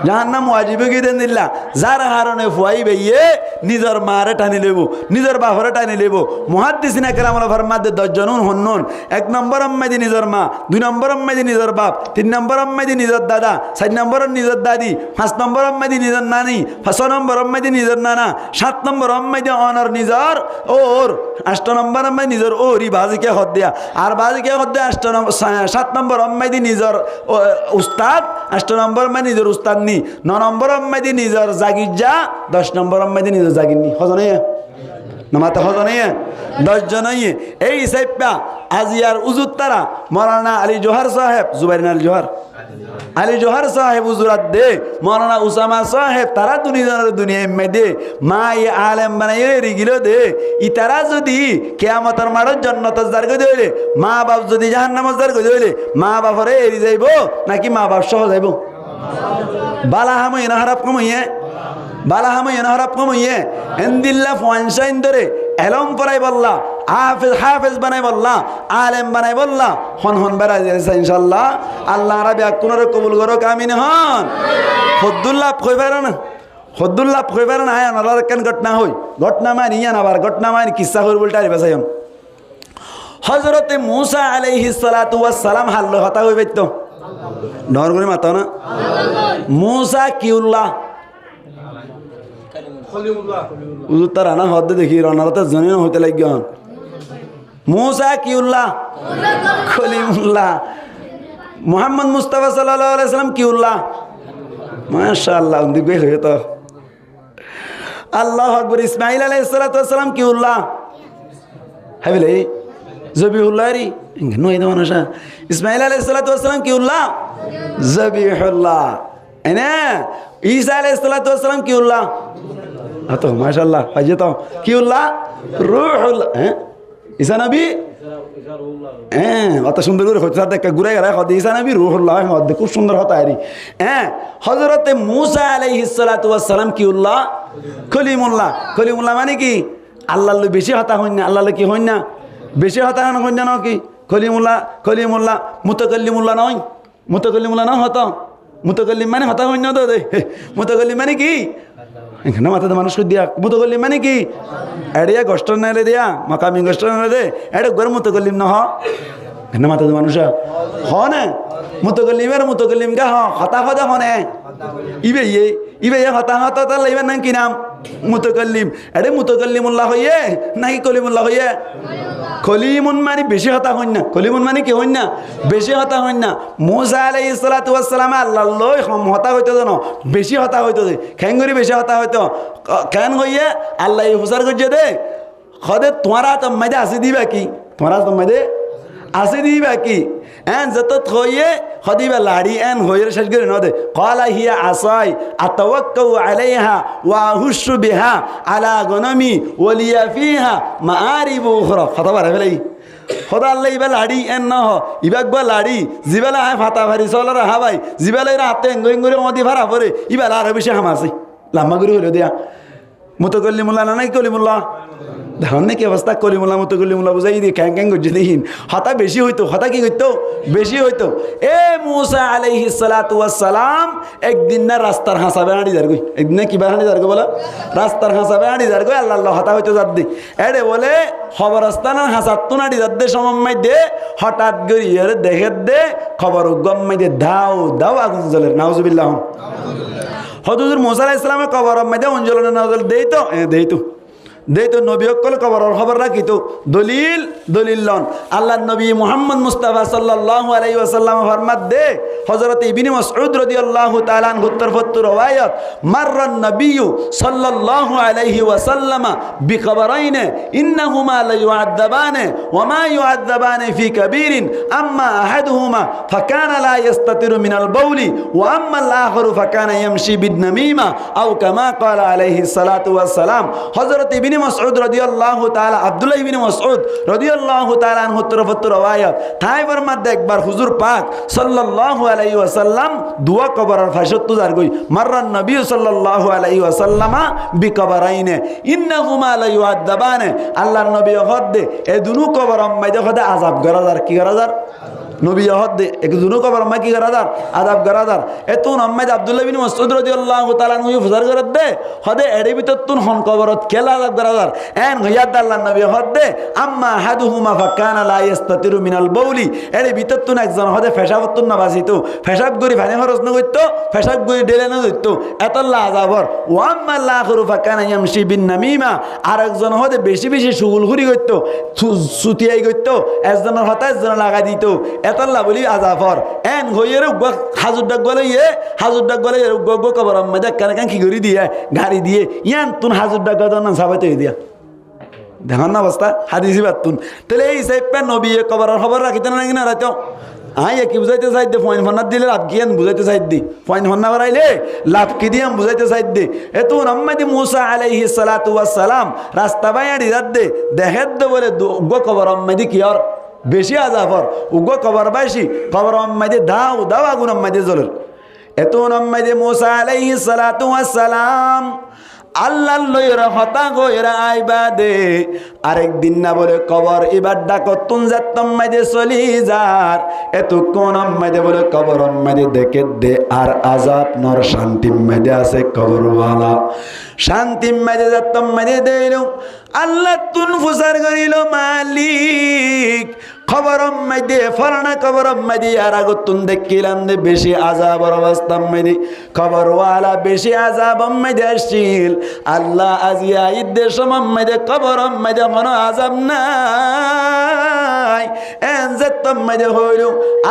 জাহান্নাম ওয়াজিব কি দেন দিল্লা যার কারণে ফুয়াই বেয়ে নিজের মারে টানি লেব নিজের বাপরে টানি লেব মুহাদ্দিসিন কেরামুল ফরমাত 10 জন হন্নন 1 নম্বর আম্মাদি নিজের মা 2 নম্বর আম্মাদি নিজের বাপ 3 নম্বর আম্মাদি নিজের দাদা 4 নম্বর নিজের দাদি 5 নম্বর আম্মাদি নিজের নানি 6 নম্বর আম্মাদি নিজের নানা 7 নম্বর আম্মাদি অনর নিজের ওর 8 নম্বর আম্মাদি নিজের ওরি বাজিকে হদ দেয়া আর বাজিকে হদ দেয়া 7 নম্বর আম্মাদি নিজের উস্তাদ 8 নম্বর আম্মাদি নিজের উস্তাদ নি 9 নম্বর আম্মাদি নিজের জাগির যা 10 নম্বর আম্মাদি নিজের জাগির নি হজনে নামাতে হজনে 10 জনই এই সাইপা আজিয়ার উজুত তারা মাওলানা আলী জোহর সাহেব জুবাইর আলী জোহর সাহেব উজুরাত দে মাওলানা উসামা সাহেব তারা দুনিয়া মেদে মা ই আলেম বানাইয়ে রিগিলো দে ই তারা যদি কিয়ামতের মাঠে জান্নাতের জারগো দেইলে মা বাপ যদি জাহান্নামের জারগো দেইলে মা বাপরে এরি যাইব নাকি মা বাপ সহ যাইব বালা হামো এনা হারাপ কমইয়ে এন্দিল্লা ফোয়ানসাইন ধরে এলম পড়াই বললা হাফেজ বানাই বললা আলেম বানাই বললা হন বেড়াই যাইছে ইনশাআল্লাহ আল্লাহ রাবি কোনরে কবুল করো কামিন হন হদ্দুল্লাহ কইবার না আয় আনার কেন ঘটনা মানি আবার ঘটনা মানি কিসসা হইর বলটা আইবা যাইম হযরতে মূসা আলাইহিস সালাতু ওয়াস সালাম হাল্ল হতা হইবে তো ডর করে মাতা না মূসা কিউল্লাহ উজুর তার আনা হদ্দে দেখি রানারাতে জনিন হইতে লাগি হন মূসা কিউল্লাহ খলিমুল্লাহ মুহাম্মদ মুস্তাফা সাল্লাল্লাহু আলাইহি সাল্লাম কিউল্লাহ মাশাআল্লাহ দিবে হয়ে তো আল্লাহু আকবার ইসমাঈল আলাইহিস সালাতু ওয়াস সালাম কিউল্লাহ হাবিলে জবিহুল্লাহরি নয় দেওয়া না ইসমাঈল আলাইহিস সালাতু ওয়াস সালাম কিউল্লাহ জবিহুল্লাহ এনা ঈসা আলাইহিস সালাতু ওয়াস সালাম কিউল্লাহ আতো মাশাআল্লাহ হাজে তো কিউল্লাহ রূহুল্লাহ ঈসা নবী অত সুন্দর করে হচ্ছে দেখা ঘুরে গেলে হদ ঈসা নবী রূহুল্লাহ হদ খুব সুন্দর হতা আরি হযরতে মূসা আলাইহিস সালাতু ওয়াস সালাম কিউল্লাহ খলিমুল্লাহ মানে কি আল্লাহর বেশি হতা হইন না আল্লাহর কি হইন না বেশি হতা হইন না কি খলিমুল্লাহ মুতাকাল্লিমুল্লাহ নয় মুতাকাল্লিমুল্লাহ না হতা মুতাকাল্লিম মানে হতা হইন না তো মুতাকাল্লিম মানে কি এখানে মাথাতে মানুষ দিয়া মুতাকাল্লিম মানে কি এড়িয়া গোষ্ঠ নাইলে দিয়া মাকামি গোষ্ঠ নাইলে দে এটা গর মুতাকাল্লিম না হ কেন মাথা মানুষ হ না মুতকল্লিম গা হতা হদা হনে ইবে হতা হতা তার লাইবেন না কি নাম মুতকল্লিম আরে মুতকল্লিমুল্লাহ হইয়ে নাকি কলিমুল্লাহ হইয়ে কলিমুন মানে বেশি হতা হইন না কলিমুন মানে কি হইন না বেশি হতা হইন না মুসা আলাইহিস সালাতু ওয়াস সালাম আল্লাহ লই হতা হইতো জানো বেশি হতা হইতো খেঙ্গুরি বেশি হতা হইতো কেন হইয়ে আল্লাহ হুসার করছে দে খদে তোমারা তো মাঝে আসি দিবা কি তোমারা তো মাঝে আসি দিবা কি এন যত থইয়ে খদিবা লাড়ি এন হইয়ে শেষ করে নদে ক্বালা হিয়া আসাই আতাওয়াক্কাউ আলাইহা ওয়া আহুশু বিহা আলা গনামি ওয়ালিয়া ফিহা মাআরিব উখরা কথা বারে ফেলাই খোদা আল্লাহ ইবা লাড়ি এন ন ইবাক বা লাড়ি জিবেলা হায় ফাতা ভারি চলর হা ভাই জিবেলা এরা হাতে এঙ্গরে মদি ভাড়া পরে ইবেলা আর বেশি হামাছে লাম্মা করে হইল দিয়া মুতকল্লিমুল্লাহ না নাই কলিমুল্লাহ দেখুন নাকি অবস্থা কলিমুল্লাহ মুতকল্লিমুল্লাহ বুঝাই দিয়ে ক্যাং ক্যাং করছে দেখিন হতা বেশি হইতো হতা কি করতো বেশি হইতো এ মুসা আলাইহিস সালাতু ওয়াস সালাম একদিন না রাস্তার হাসাবে আড়ি যার গই একদিন না কিবা আড়ি যার গো বলা রাস্তার হাসাবে আড়ি যার গই আল্লাহ আল্লাহ হতা হইতো যার দি এড়ে বলে খবরস্থানের হাসাত আড়ি যার দে সময় দে হঠাৎ গরিয়ে দেখে দে খবর গম্মাই দে দাও দাও আগুন জ্বলের নাউজুবিল্লাহ হযরত মুসা আলাইহিস সালামের কবর মধ্যে অঞ্জলনে নাজল দেই তো নবী অকল কবরের খবর রাখি তো দলিল লন আল্লাহ নবী মুহাম্মদ মুস্তাফা সাল্লাল্লাহু আলাইহি ওয়াসাল্লাম ফরমাত দে হযরত ইবনে মাসউদ রাদিয়াল্লাহু তাআলা আনহু তরফত রওয়ায়াত মাররান নবী সাল্লাল্লাহু আলাইহি ওয়াসাল্লাম বিকবরাইন ইন্নাহুমা লা ইউআযাবান ওয়া মা ইউআযাবান ফি কাবীরিন আম্মা আহাদুহুমা ফাকানা লা ইস্তাতিরু মিনাল বাউলি ওয়া আম্মা আল আখারু ফাকানা ইয়ামশি বিন-নামিমা আও কামা ক্বালা আলাইহি সালাতু ওয়াস সালাম হযরত ইবনে মাসউদ রাদিয়াল্লাহু তাআলা আব্দুল্লাহ ইবনে মাসউদ রাদিয়াল্লাহু তাআলা আনহু তরফত রওয়ায়াত তাই ফরমাত একবার হুজুর পাক সাল্লাল্লাহু আলাইহি ওয়াসাল্লাম দুয়া কবরের ফাশত তুজার গই মাররান নবী সাল্লাল্লাহু আলাইহি ওয়াসাল্লামা বিকবরাইনে ইন্নাহুমা লা ইউআযাবান আল্লাহর নবী হদে এ দুনু কবর মাইদে হদে আযাব গরাদার কি গরাদার নবী হদে এক দুনু কবর মাই কি গরাদার আযাব গরাদার এতুন আম্মাদ আব্দুল্লাহ ইবনে মাসউদ রাদিয়াল্লাহু তাআলা আনহু ফুজার গরাদ দে হদে এডি ভিতর তুন হন কবরত কেলা আযাব গরাদার এন হইয়াদ আল্লাহর নবী হদে আম্মা হাদুহুমা ফাকানা লা ইস্তাতিরু মিনাল বাউলি এডি ভিতর তুন একজন হদে ফেসাবতুন না বাজিতো ফেসাব গরি ফানি খরচ ন কইতো ফেসাব গরি ডেলে ন দিতো এতল্লা আযাবর ওয়া আম্মা আল আখিরু ফাকানা ইয়ামশি বিন নামিমা আর একজন হদে বেশি বেশি সুগুলখুরি কইতো সুতিয়াই কইতো একজনের হতা একজন লাগা দিত এতল্লা বলি আযাবর এন হইয়ের হাজুর ডাক গলে গগ কবর মধ্যে কানে কান কি করি দিয়ে গাড়ি দিয়ে ইয়ান তুন হাজুর ডাক গদন সাবাইতে দিয়া দেখুন না অবস্থা হাদিসি বাতুন তাহলে এই সাইপে নবী কবরের খবর রাখিতে না নাকি না রাখো আয় কি বুঝাইতে চাই দে ফোন ফোনার দিলে লাভ কি বুঝাইতে চাই দি ফোন ফোন না বাড়াইলে লাভ কি দিয়ে বুঝাইতে চাই দে এত আম্মাদি মুসা আলাইহিস সালাতু ওয়াস সালাম রাস্তা বাইয়াড়ি রাত দে দেহেদ দে বলে গো কবর আম্মাদি কি আর বেশি আযাবর উগো কবর বাইশি কবর আম্মাদি দাও আগুন আম্মাদি জ্বলের এত আম্মাদি মুসা আলাইহিস সালাতু ওয়াস সালাম আল্লাহ লইরা হতা গইরা আইবা দে আরেক দিন না বলে কবর এবার ডাকতুন যাতম মাইদে চলি যার এত কোন মাইদে বলে কবর মাইদে দেখে দে আর আযাব নর শান্তি মাইদে আছে কবরওয়ালা শান্তি মাইদে যাতম মাইদে দেইলো আল্লাহ তুন ফুসার করিল মালিক খবর মাইদে ফরনা খবর মাইদে আর আগতুন দেখিলাম দে বেশি আযাবর অবস্থা মাইদে খবরওয়ালা বেশি আযাব মাইদে আসিল আল্লাহ আজিয়া ইদ্দে সমম মাইদে খবর মাইদে কোনো আযাব নাই এন যেতম মাইদে হইল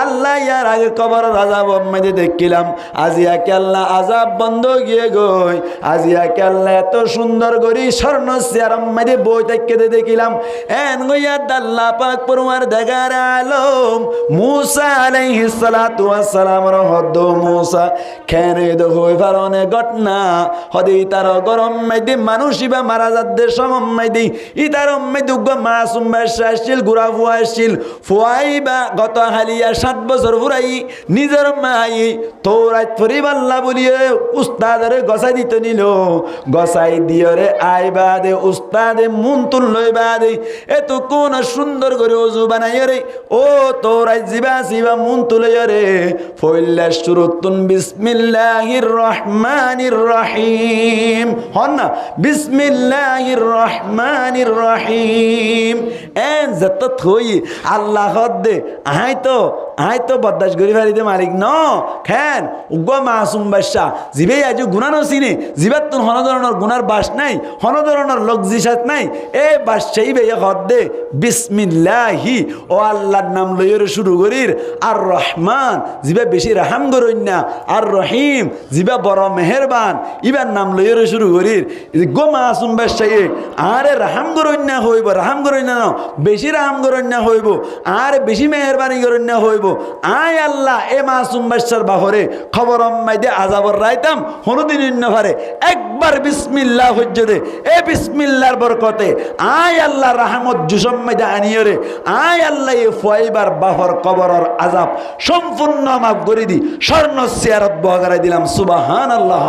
আল্লাহ ইয়ার আগে খবর আযাব মাইদে দেখিলাম আজিয়া কে আল্লাহ আযাব বন্ধ গিয়ে গই আজিয়া কে আল্লাহ এত সুন্দর গরি স্বর্ণ চেয়ারম মাইদে বই তাকে দেখিলাম এন গইয়া আল্লাহ পাক পরওয়ার দেগার আলম মুসা আলাইহিস সালাতু ওয়াস সালাম রহদ মুসা খেনে দ হই ফারনে ঘটনা হদি তার গরম মাইদে মানুষিবা মারা যাদ্দে সমম মাইদে ইতার মাইদে গো মাসুম বাশাশিল গুরা ফুয়াশিল ফুয়াইবা গত হালিয়া 7 বছর ফুরাই নিজের মাই তোরাত পরিবাল্লা বলিয়ে উস্তাদের গসাই দিতে নিল গসাই দিয়রে আইবা দে উস্তাদে মন তুল লইবা দে এত কোন সুন্দর করে ওযু বানাইয়া রে ও তোরাই জিবা মন তুলে রে ফইল্লা শুরুতুন বিসমিল্লাহির রহমানির রহিম হন না বিসমিল্লাহির রহমানির রহিম এন যত থই আল্লাহ হদ দে আই তো বদাস গরি ফারিতে মালিক ন খেন উগ্র মাসুম বাদশা জিবে আজ গুণা নসিনে জিবার তুন হন ধরনের গুনার বাস নাই হন ধরনের লোক জিসাত নাই এ বাদশাহী বে হদ দে বিসমিল্লাহি ও আল্লাহর নাম লইয়ের শুরু করির আর রহমান জিবে বেশি রাহাম গরইনা আর রহিম জিবা বড় মেহেরবান ইবার নাম লইয়ের শুরু করির গো মাসুম বাদশাহী আরে রাহাম গরইনা হইব রাহাম গরইনা ন বেশি রাহাম গরইনা হইব আর বেশি মেহেরবানি গরইনা হইব আয় আল্লাহ এ মাসুম বাদশার বাহরে খবর মাইদে আযাবর রাইতাম হনুদিন ইন্নভারে একবার বিসমিল্লাহ হজ্জে দে এ বিসমিল্লাহর বরকতে আয় আল্লাহ রাহমত জুসম মাইদে আনিয়রে আয় আল্লাহ এ ফয়বার বাহর কবরর আযাব সম্পূর্ণ মাফ করে দি স্বর্ণ সিয়ারত বগারাই দিলাম সুবহানাল্লাহ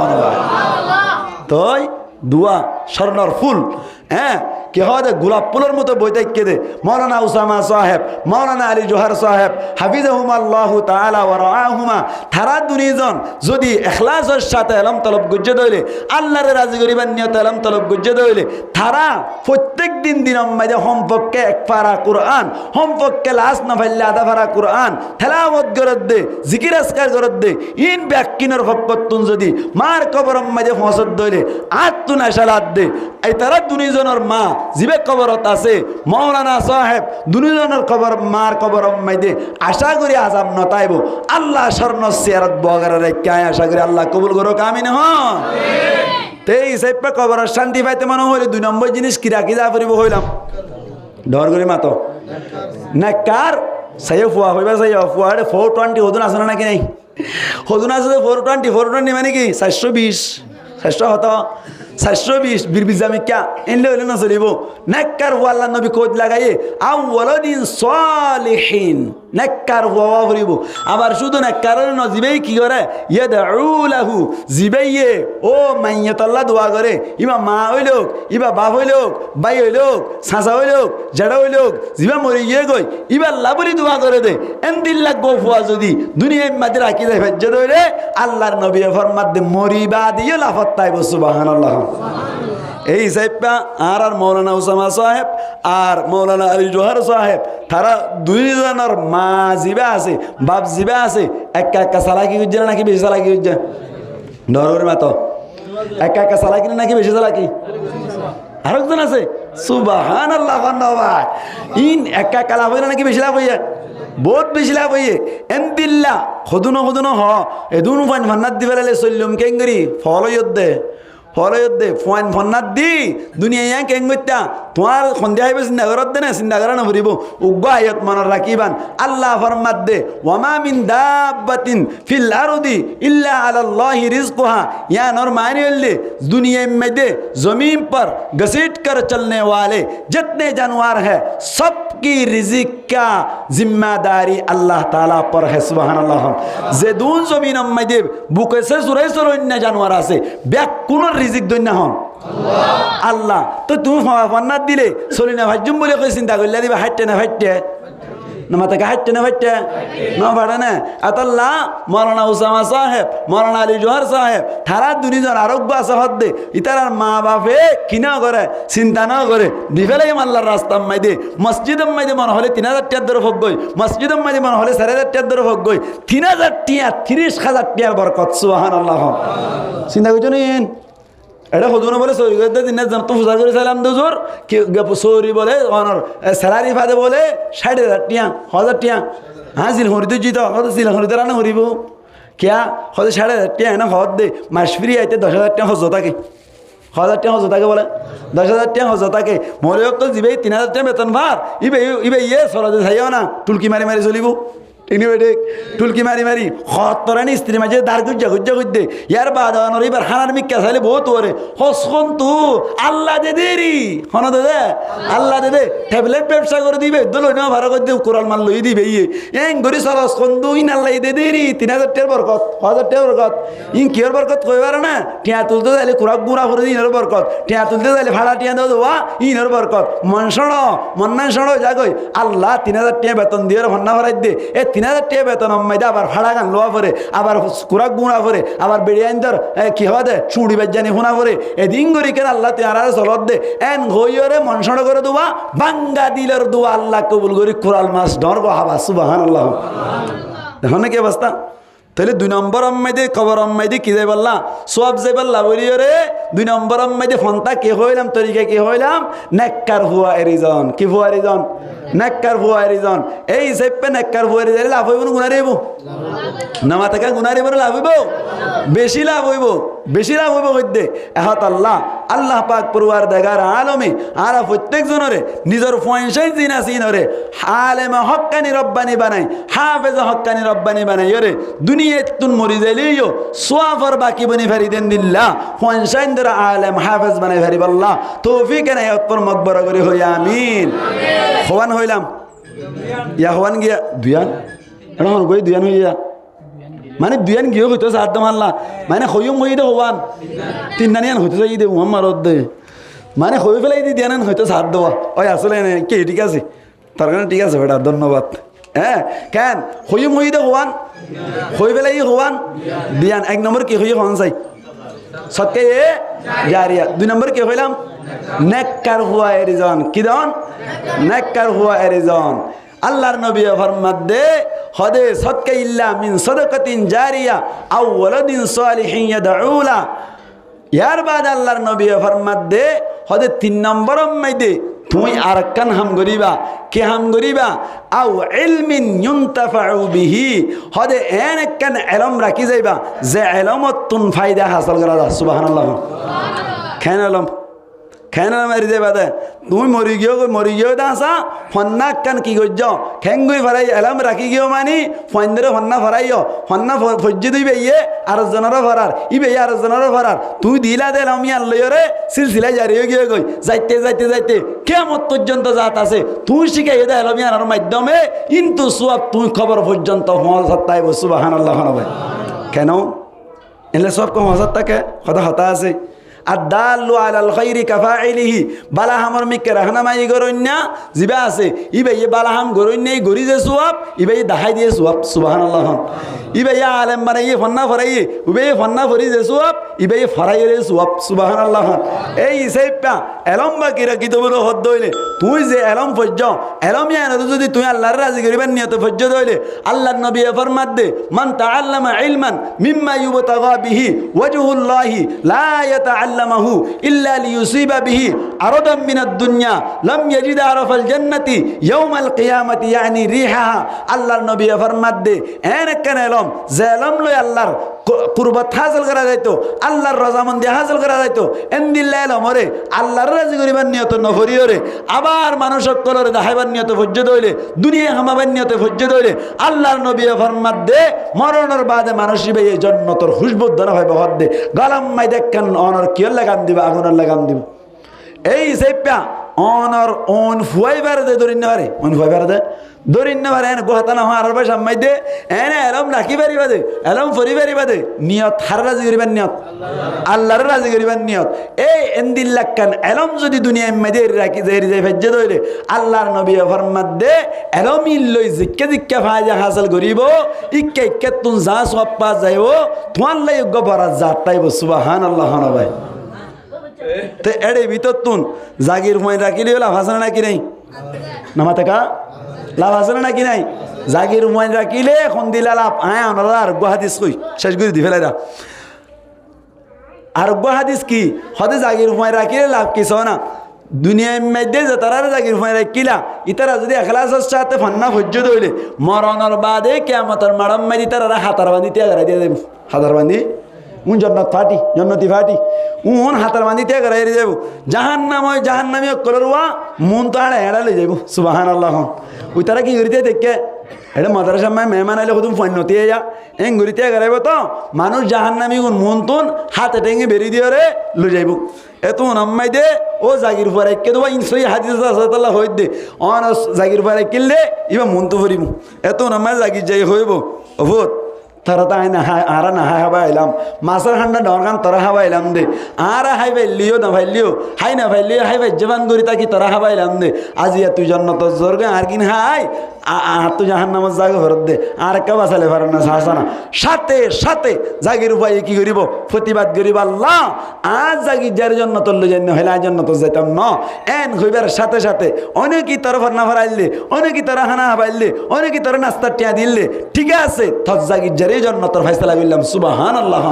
তোই দুয়া স্বর্ণর ফুল হ্যাঁ কে হয় গোলাপ ফুলের মতো বইতে কে দে মৌলানা উসামা সাহেব মৌলানা আলী জোহার সাহেব হাফিজাহুমাল্লাহু তাআলা ওয়া রাআহুমা তারা দুনিজন যদি ইখলাসের সাথে ইলম তলব গজ্জে দইলে আল্লাহর রাজি করিবার নিয়তে ইলম তলব গজ্জে দইলে তারা প্রত্যেক দিন মাঝে সম্পর্কে এক পারা কোরআন সম্পর্কে লাস না ফাইলে আধা পারা কোরআন তেলাওয়াত করত দে জিকির আজকার করত দে ইন ব্যাকিনের ফকতুন যদি মার কবরম মাঝে ফসদ দইলে আত্তুনা সালাত দে এই তারা দুনিজনের মা জিবে কবরত আছে মৌলানা সাহেব দুনিজনের কবর মার কবর মাইদে আশা করি আযাব নতাইব আল্লাহ স্বর্ণ সিয়ারত বগারে রেখে আশা করি আল্লাহ কবুল করুক আমিন হন তেই সাইপা কবরের শান্তি পাইতে মনে হইলে 2 নম্বর জিনিস কি রাখি যা পড়িব হইলাম ডর করে মাতো নেককার সাইয়ে ফুয়া হইবা সাইয়ে ফুয়াড়ে 420 হদুন আছে নাকি নাই হদুন আছে 420 মানে কি 420 400 হতো 420 বিরবিজামে ক্যা এনলে হইলে না চলিব নেককার হওয়া আল্লাহ নবী কোদ লাগাইয়ে আউয়ালাদিন সালিহিন নেককার হওয়া হইব আবার শুধু নেককারের ন জিবেই কি করে ইয়াদউ লাহু জিবেইয়ে ও মাইয়াতাল্লাহ দোয়া করে ইবা মা হইলোক ইবা বাপ হইলোক ভাই হইলোক সাসা হইলোক জড়া হইলোক জিবা মরি গিয়ে গই ইবা আল্লাহ বলি দোয়া করে দে এনদিল্লাহ গোফুয়া যদি দুনিয়ায় মাঝে রাখি যায় ভেজ্জে দইলে আল্লাহর নবী ফরমাত দে মরিবা দিয়ে লাফত তাইব সুবহানাল্লাহ এই সাহেবটা আর মৌলানা উসামা সাহেব আর মৌলানা আলী জোহার সাহেব তারা দুইজনের মা জিবা আছে বাপ জিবা আছে একা সালাকি উজ্জা নাকি বেশি সালাকি উজ্জা ডরের মাতো একা সালাকি নাকি বেশি সালাকি আরেকজন আছে সুবহানাল্লাহ ভাই ইন একা লাভ হইনা নাকি বেশি লাভ হইয়া বহুত বেশি লাভ হইয়ে এমদিল্লা হদুনো হ এদুনু ফান ভান্নাত দিবালে চললুম কেঙ্গরি ফলয়দ্দে ফোন ফন্নাত দি দুনিয়া ইয়াং কেং গত্যা তোমার সন্ধ্যা হইবে চিন্তা করত দে না চিন্তা করা না ফুরিব উগ্র আয়াত মনত রাখিবান আল্লাহ ফরমাত দে ওয়ামা মিন দাব্বাতিন ফিল আরদি ইল্লা আলাল্লাহি রিজকুহা या नर माने ले दुनिया में दे जमीन पर घसीट कर चलने वाले जितने जानवर है सबकी रिजिक का जिम्मेदारी अल्लाह ताला पर है सुबहानल्लाह जे दून जमीन में दे बुके से सुरे सरोन्य जानवर আছে ব্যাকুন রিজিক দইনা হন আল্লাহ তো তুমি ফন্নাত দিলে চলি না ভাজ্যুম বলে কই চিন্তা করলে দিবা হাইটে না ফাইটে না মাথাকে হাইটে না ফাইটে না ফাড়ে না আতাল্লাহ মৌলানা উসামা সাহেব মৌলানা আলী জোহার সাহেব তারা দুনিজন আরোগ্য আছে হদ্দে ইতারার মা বাপে কিনা করে চিন্তা না করে দিফেলাই আল্লাহর রাস্তা মাইদে মসজিদ মাইদে মনে হলে 3000 টাকার দরে ভোগ গই মসজিদ মাইদে মনে হলে 4000 টাকার দরে ভোগ গই 3000 টাকা 30000 টাকার বরকত সুবহানাল্লাহ চিন্তা করছো নিন এটা হদুনো বলে সৌরি করতে দিনে তো ফুসার করে চাইলাম দুজোর কি সৌরি বলে স্যালারি ফাদে বলে 60,000 টাকা 1000 টাকা হ্যাঁ সিল হরিতে জিত সিল হরিতে রান্না হরিব কিয়া হতে 60,000 টাকা না হদ দে মাস ফ্রি আইতে 10,000 টাকা হজ থাকে 1000 টাকা হজ থাকে বলে 10,000 টাকা হজ থাকে মরে তো যাবে 3,000 টাকা বেতন ভার ইবে ইয়ে সরাতে চাইও না টুলকি মারি মারি চলিব টুলকি মারি মারি হতরানি স্ত্রী মাঝে দাঁড় গুজ্জা গুজ্জে ইয়ার বাদ এবার হানার মিক্কা চাইলে বহুত ওরে হসন তু আল্লাহ দে দেরি হন দে আল্লাহ দে ট্যাবলেট ব্যবসা করে দিবে দোল ভাড়া করে দিয়ে কোরআন মাল লই দিবে ইয়ে এং গরি সরস কন্দু ইন আল্লাহ দে দেরি 3,000 টাকার বরকত 1000 টাকার বরকত ইন কিয়র বরকত কইবার না টিয়া তুলতে যাইলে কুরাক গুড়া করে ইনের বরকত টিয়া তুলতে যাইলে ভাড়া টিয়া দেওয়া ইনের বরকত মন শোনো মন্না শোনো যাগই আল্লাহ 3,000 টাকা বেতন দিয়ে হন্না ভরাই দে এ 3000 টাকা বেতন মাইদে আবার ভাড়া গান লোয়া পরে আবার কুরাক গুণা পরে আবার বেড়িয়াইন্দর কি হওয়া দে চুড়ি বাজ্জানি শোনা পরে এদিন করি কেন আল্লাহ তুই আর চলত দে এন হইরে মনসড় করে দোয়া বাঙ্গা দিলের দোয়া আল্লাহ কবুল করি কোরাল মাছ ডর গো হাবা সুবহানাল্লাহ। দেখো না কি অবস্থা। তাহলে 2 নম্বর আম্মাইদে খবর আম্মাইদে কি যাই বললা সব যাই বললা বলি রে 2 নম্বর আম্মাইদে ফন্তা কে হইলাম তরিকা কি হইলাম নেককার হুয়া এরিজন কি হুয়া এরিজন নেককার হুয়া এরিজন এই সেপে নেককার হুয়া এরিজন লাভ হইব না গুনাহ হইব নামা টাকা গুনাহ হইব লাভ হইব বেশি লাভ হইব হইতে এহাত আল্লাহ পাক পরওয়ারদিগার আলমে আরা প্রত্যেক জনরে নিজের পয়সাই জিনা সিনরে আলেমা হক্কানি রব্বানি বানাই হাফেজা হক্কানি রব্বানি বানাই রে দুনিয়াত তুন মরি যাইলেও সোয়াফর বাকি বনি ফেরি দেন দিল্লাহ পয়সাই ধরে আলেম হাফেজ বানাই ফেরি বল্লাহ তৌফিক এনায়াত পর মকবরা করি হই আমিন। হওয়ান হইলাম ইয়া হওয়ান গিয়া দুয়ান এখন কই দুয়ান হইয়া মানে দুয়ান গিয়ে হইতো সাত মাল্লা মানে হইম হই দে হওয়ান তিনদানিয়ান হইতো যাই দে মুহাম্মারদ দে মানে হই ফেলাই দি দিয়ান হইতো সাত দেওয়া ওই আসলে কে ঠিক আছে তার কারণে ঠিক আছে বেটা ধন্যবাদ। হ্যাঁ কেন হইম হই দে হওয়ান হই ফেলাই হওয়ান দিয়ান 1 নম্বর কি হই হওয়ান চাই সৎকে জারিয়া 2 নম্বর কি হইলাম নেককার হুয়া এরিজন কি দন নেককার হুয়া এরিজন। আল্লাহর নবী ফরমাত দে হদে সদকা ইল্লা মিন সাদাকাতিন জারিয়া আও ওয়ালাদিন সালিহিন ইয়াদউলা ইয়ার বাদ আল্লাহর নবী ফরমাত দে হদে 3 নম্বর মাইদে তুই আরকান হাম গরিবা কে হাম গরিবা আও ইলমিন ইউনতাফাউ বিহি হদে এনকান ইলম রাখি যাইবা যে ইলমত তুন ফায়দা হাসিল করা সুবহানাল্লাহ। কেন ইলম মারি যাবা দে তুমি মরি গিয়েও দাসা ফন্না কান কি গজ্জ খেঙ্গুই ফরাই এলাম রাখি গিয়েও মানি ফন্দরে ফন্না ফরাইও ফন্না ফজ্জি দিবে ইয়ে আর জনেরও ফরার ইবে আর জনেরও ফরার তুই দিলা দে আমি আল্লয়রে সিলসিলা জারিয়ে গিয়ে গই যাইতে কেমন পর্যন্ত জাত আছে তুই শিখাই দে এলামি আর মাধ্যমে কিন্তু সব তুই খবর পর্যন্ত হতাই সুবহানাল্লাহ হবে কেন এলে সব কম হজার থাকে হতা আছে আদাল্লু আলাল খাইরি কাফাইলিহি বালাহামর মিকে রাহনামাই গরন্যা জিবা আছে ইবে বালাহাম গরন্যাই গরি যে সুয়াব ইবে দেখাই দিয়ে সুয়াব সুবহানাল্লাহ। ইবে আলেম বানাই ফন্না ফরাই উবে ফন্না ফরি যে সুয়াব ইবে ফরাই রে সুয়াব সুবহানাল্লাহ। এই সেপা এলম বাকি রাখি তো বড় হদ হইলে তুই যে এলম ফজ্জ এলমিয়া যদি তুই আল্লাহর রাজি করিবার নিয়ত ফজ্জ হইলে আল্লাহর নবী ফরমাত দে মান তাআল্লামা ইলমান মিম্মা ইউবতাগা বিহি ওয়াজহুল্লাহি লা ইয়াতাআল্লামাহু ইল্লা লিইউসিবা বিহি আরাদাম মিনাদ দুনিয়া লাম ইয়াজিদ আরাফাল জান্নাতি ইয়াউমাল কিয়ামাতি ইয়ানি রিহাহা। আল্লাহর নবী ফরমাত দে এনকান এলম যে এলম লই আল্লাহর কুরবাত হাসিল করা যাইতো আল্লাহর রাজামন্দি হাসিল করা যাইতো এন্দিল্লা এলম রে আল্লাহর রাজি করিবার নিয়ত নফরিও রে আবার মানুষ সকলের দেখাইবার নিয়ত ফজ্জ দইলে দুনিয়া হামাবার নিয়তে ফজ্জ দইলে আল্লাহর নবী ফরমাত দে মরণের বাদে মানুষ ইবে এই জান্নাতের খুশবু ধরা হয় বহদ দে গলাম মাই দেখেন অনর কি লাগাম দিবা আগুনের লাগাম দিব এই সেপা অনর অন ফুয়াইবার দে দরিন পারে অন ফুয়াইবার দে দরিন পারে এন গোহাতা না আর ভাই সামাই দে এনে এলম রাখি পারিবা দে এলম ফরি পারিবা দে নিয়ত হার রাজি করিবার নিয়ত আল্লাহর রাজি করিবার নিয়ত এই এন্দিল্লাকান এলম যদি দুনিয়ায় মেদে রাখি যাই যাই ফজ্জ দইলে আল্লাহর নবী ফরমাত দে এলম লই জিক্কা ফায়দা হাসিল করিব ইক্কা তুন যা সব পা যাইব তোমার লাই গবরা জাতাইব সুবহানাল্লাহ। ভাই তো এড়ে ভিতর তুন জাগির হুঁই রাখিলে লাভ হাসে নাকি নাই নামাতে কা লাভ হাসে নাকি নাই জাগির হুঁই রাখিলে এখন দিলা লাভ আয় ওনারা আরোগ্য হাদিস কই শেষ করে দি ফেলাই আরোগ্য হাদিস কি হতে জাগির হুঁই রাখিলে লাভ কিছু না দুনিয়ার মধ্যে যে তারা জাগির হুঁই রাখিলা ইতারা যদি এখলাসের সাথে ফান্না ফজ্জ দইলে মরণের বাদে কিয়ামতের মাড়ম মারি তারা হাতার বান্ধি ত্যাগ দিয়ে দেব হাতার বান্ধি উন জন্নতি ফাটি উন হাতার বান্ধি ত্যাগ হারিয়ে যাব জাহান্নামী কলরুয়া মন তো আড়ে এড়া লই যাব সুবহানাল্লাহ। ওই তারা কি করিতে দেখে এটা মাদ্রাসা মেহমান আইলে তুমি ফন্যতি যা এং ঘুরিতে গেলাইব তো মানুষ জাহান্নামী গুণ মন তুন হাতে টেঙে বেরিয়ে দিয়ে রে লই যাইব এত নাম্মাই দে ও জাগির পরে কে দেবা ইনসই হাদিস আল্লাহ হই দে অন জাগির পরে কিনলে ইবা মন তো ভরিব এত নাম্মাই জাগির যাই হইব অভূত তারা তাই না আর না হাবাইলাম মাছের হান্ডা ডরগান তোরা হাবাইলাম দে আর হাই ভাইলিও না ভাইলিও হাই না ভাইলিও হাই ভাই জবান গরি তাকি তোরা হাবাইলাম দে আজিয়া তুই জন্নত জর্গে আর কিন হাই তুই জাহান নামাজ জাগে ভরত দে আর কে বাঁচালে পারে না শাসানা সাথে সাথে জাগির উপায়ে কি করিব প্রতিবাদ করিব আল্লাহ আজ জাগি যার জন্য তোর জন্য হইলে আজ জন্য তো যাইতাম ন এন হইবার সাথে সাথে অনেকই তোর না ভরাইলে অনেকই তোরা হানা হাবাইলে অনেকই তোর নাস্তার টিয়া দিলে ঠিক আছে তোর জাগির যার জন্য তোর ফাইসলা করলাম সুবহানাল্লাহ।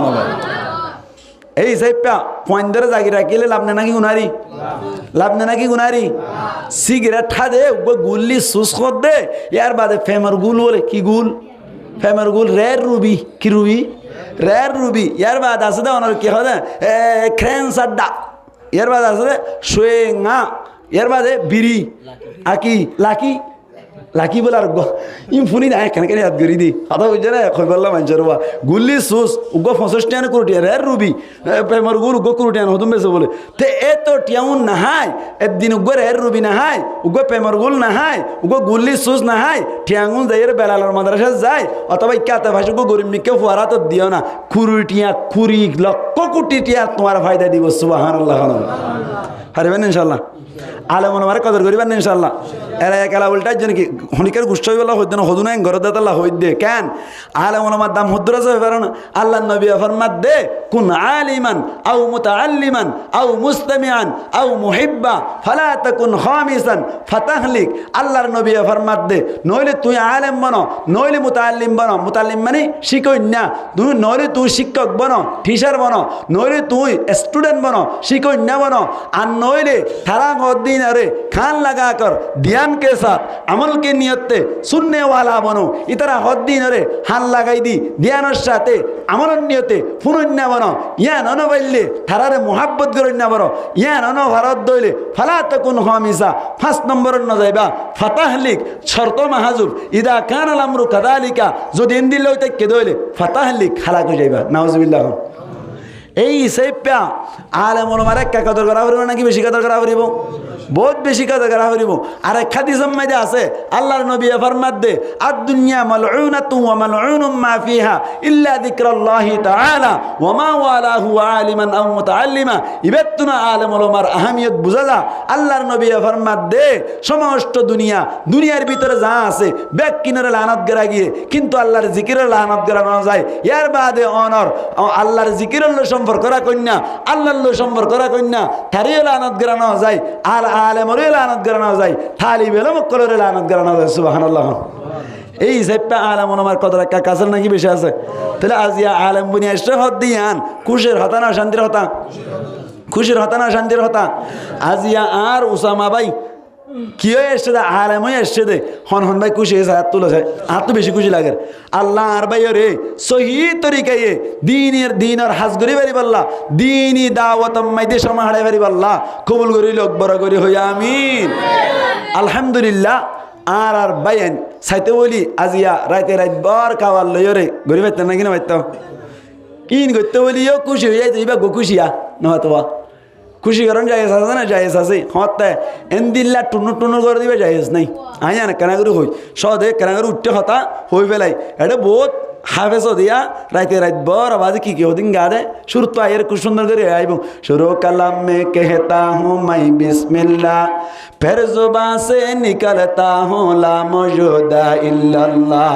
এই সাইপা পয়েন্টের জাগি রাখিলে লাভ নেই নাকি গুনারি লাভ নেই নাকি গুনারি সিগারেট ঠা দে গুল্লি সুস কর দে ইয়ার বাদে ফেমার গুল বলে কি গুল ফেমার গুল রের রুবি কি রুবি রের রুবি ইয়ার বাদ আছে দে ওনার কি হয় ক্রেন্স আড্ডা ইয়ার বাদ আছে দে সোয়েঙা ইয়ার বাদে বিড়ি আকি লাকি লাকি বলে আর ফুনি না কেন কেন ইয়াদ করি দি হাতা বুঝছে না কই বললাম মানুষের বা গুল্লি সুস উগ্র 65 টাকা কুরুটিয়া রে রুবি প্রেমর গুল উগ্র কুরুটিয়া হতুম বেছে বলে তে এ তো টিয়াউন না হাই একদিন উগ্র রে রুবি না হাই উগ্র প্রেমর গুল না হাই উগ্র গুল্লি সুস না হাই টিয়াঙ্গুন যাইয়ের বেলালার মাদ্রাসা যায় অথবা ইকাতে ভাষা উগ্র গরিব মিকে ফুয়ারা তো দিও না কুরুটিয়া কুড়ি লক্ষ কোটি টিয়া তোমার ফায়দা দিব সুবহানাল্লাহ পারবেন ইনশাআল্লাহ আলেম ওলামার কদর করিবেন ইনশাআল্লাহ এরা একালা উল্টাই যেন কি হনিকের গুষ্টি হইবেলা হইতে না হদু নাই ঘরে দেতাল্লাহ হই দে কেন আলেম ওলামার দাম হদ্দুর আছে পারে না আল্লাহ নবী ফরমাত দে কুন আলিমান আও মুতাআল্লিমান আও মুস্তামিআন আও মুহিব্বা ফালা তাকুন খামিসান ফাতাহলিক আল্লাহর নবী ফরমাত দে নইলে তুই আলেম বনো নইলে মুতাআল্লিম বনো মুতাআল্লিম মানে শিক্ষক না তুই নইলে তুই শিক্ষক বনো টিচার বনো নইলে তুই স্টুডেন্ট বনো শিক্ষক না বনো আর নইলে थारा दिन अरे खान लगा कर ध्यान के साथ अमल के नियत से सुनने वाला बनो इतना दिन अरे हान लगाई दी ध्यान साथे अमल नियते पुनः बनो या नन बल्ले थारा रे मोहब्बत कर न बनो या नन भारत दइले फला तकुन हमिसा फर्स्ट नंबर न जाइबा फताह लिख शर्त महजुब इदा कान अल अमरु कदालिका जो दिन दिल लइते के दइले फताह लिख खाला को जाइबा नाउजुबिल्लाह এই সেপ্যা আলেম ওলামার একটা কদর করা হইব নাকি বেশি কদর করা হইব বহুত বেশি কদর করা হইব আর এক হাদিসের মধ্যে আছে আল্লাহর নবী ফরমাত দে আদ দুনিয়া মালউনাতু ওয়া মালউনুম মা ফিহা ইল্লা যিকরাল্লাহি তাআলা ওয়া মা ওয়ালাহু আলিমান আও মুতাআল্লিমা ইবাতুনা আলেম ওলামার আহমিয়ত বুঝালা আল্লাহর নবী ফরমাত দে সমস্ত দুনিয়ার ভিতরে যা আছে ব্যাক কিনারে লানত করা গিয়ে কিন্তু আল্লাহর জিকিরের লানত করা না যায় এর বাদে অনর আল্লাহর জিকিরের সম্পর্করা কন্যা আল্লাহর সম্পর্করা কন্যা তারিও লানত গরানো যায় আর আলেমরে লানত গরানো যায় তালিবে লমকলরে লানত গরানো যায় সুবহানাল্লাহ। এই সেপ্পা আলেম ওলামার কদর একটা কাছের নাকি বেশি আছে তাহলে আজিয়া আলেম বুনিয়া ইশরাফত দিয়ান খুশির হতা না শান্তির হতা খুশির হতা না শান্তির হতা আজিয়া আর উসামা ভাই কি হয়ে এসছে দে আলেম হয়ে এসছে দে হন হন ভাই খুশি হয়েছে হাত তুলেছে হাত তো বেশি খুশি লাগে আল্লাহ আর ভাই রে সহি তরিকায় দিনের হাজ করি পারি পাল্লা দিনই দাওয়াত মাইদে সময় হারাই পারি পাল্লা কবুল করি লোক বড় করি হই আমিন আলহামদুলিল্লাহ। আর বাইন সাইতে বলি আজিয়া রাইতে রাত বর খাওয়ার লইরে গরি পাইতেন না কিনা পাইতাম কিন করতে বলিও খুশি হয়ে যাই যাইবা গো খুশিয়া নহতো খুশি করেন জায়েজ আছে না জায়েজ আছে হতে এনদিল্লা টুনু টুনু করে দিবে জায়েজ নাই আইয়া না কেনা করে হই সদে কেনা করে উঠতে হতা হই পেলাই এটা বহুত হাফেজ দিয়া রাইতে রাত বর আওয়াজ কি ওদিন গা দে শুরু তো আয়ের খুব সুন্দর করে আইব শুরু কালাম মে कहता हूँ मैं बिस्मिल्लाह फिर जुबान से निकलता हूँ ला मौजूदा इल्लल्लाह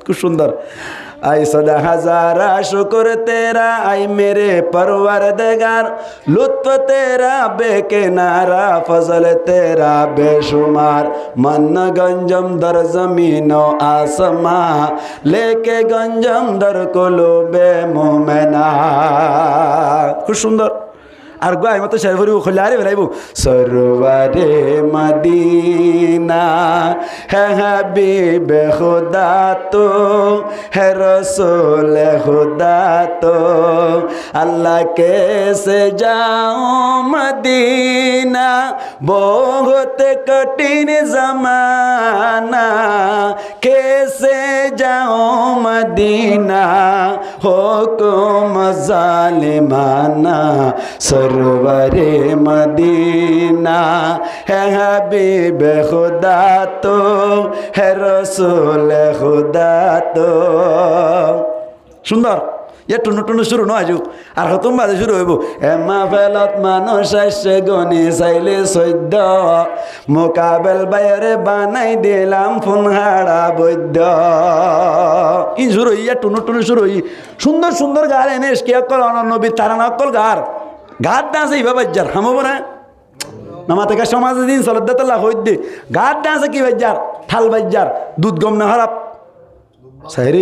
খুব সুন্দর आई सदा हजारा शुक्र तेरा आई मेरे परवरदिगार लुत्फ तेरा बेकिनारा फजल तेरा बेशुमार मन गंजम दर जमीनो आसमां लेके गंजम दर कुलूबे मोमेना খুব সুন্দর আর গাই মতো শের ভরিব খোলারে বেলাইব সরওয়ারে মদিনা হে হাবিব খুদা তো হে রসুল খুদা তো আল্লাহ कैसे जाऊं मदीना बहुत कठिन जमाना कैसे जाऊं मदीना हुकुम जालिमाना सरवरे मदीना है हबीब खुदा तो है रसूल खुदा तो সুন্দর টুনু টুনু শুরু নয় আজু আর হতুম বাজে শুরু হইব এমা ফেলত মানুষ আসছে গনি চাইলে সৈদ্য মোকাবেল বাইরে বানাই দিলাম ফুনহাড়া বৈদ্য ই শুরু ইয়া টুনু টুনু শুরু হই সুন্দর সুন্দর গার এনে এসকে অকল অননবী তারা নকল গার ডান্সে ইবা বাজ্জার হামব না নামা থেকে সমাজে দিন সলদ্দাতাল্লাহ হইদ্দে গার ডান্সে কি বাজ্জার থাল বাজ্জার দুধ গম না হরাপ সাইরে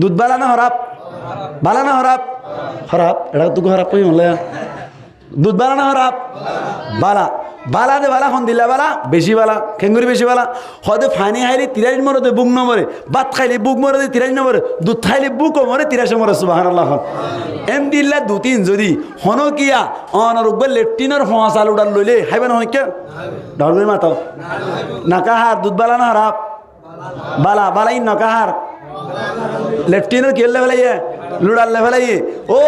দুধ বালা না হরাপ বালা না হরাপ হরাপ এটা তুকে হরাপ কই হলে দুধ বালা না হরাপ বালা বালা দে বালা খন দিলা বালা বেশি বালা খেঙ্গুরি বেশি বালা হদে ফানি খাইলে 30 মরে বুক নমরে ভাত খাইলে বুক মরে 30 নমরে দুধ খাইলে বুক মরে 83 মরে সুবহানাল্লাহ এম দিল্লা দু তিন যদি হনকিয়া অনরুগবে লেট্টিনের হোঁস আলু ডাল লইলে হাইবে না হইকে ডরবে মাতো নাকাহার দুধ বালা না হরাপ বালা বালাই নকাহার লেফটিনের কেলে ফেলাইয়ে লুড়াল্লে ফেলাইয়ে ও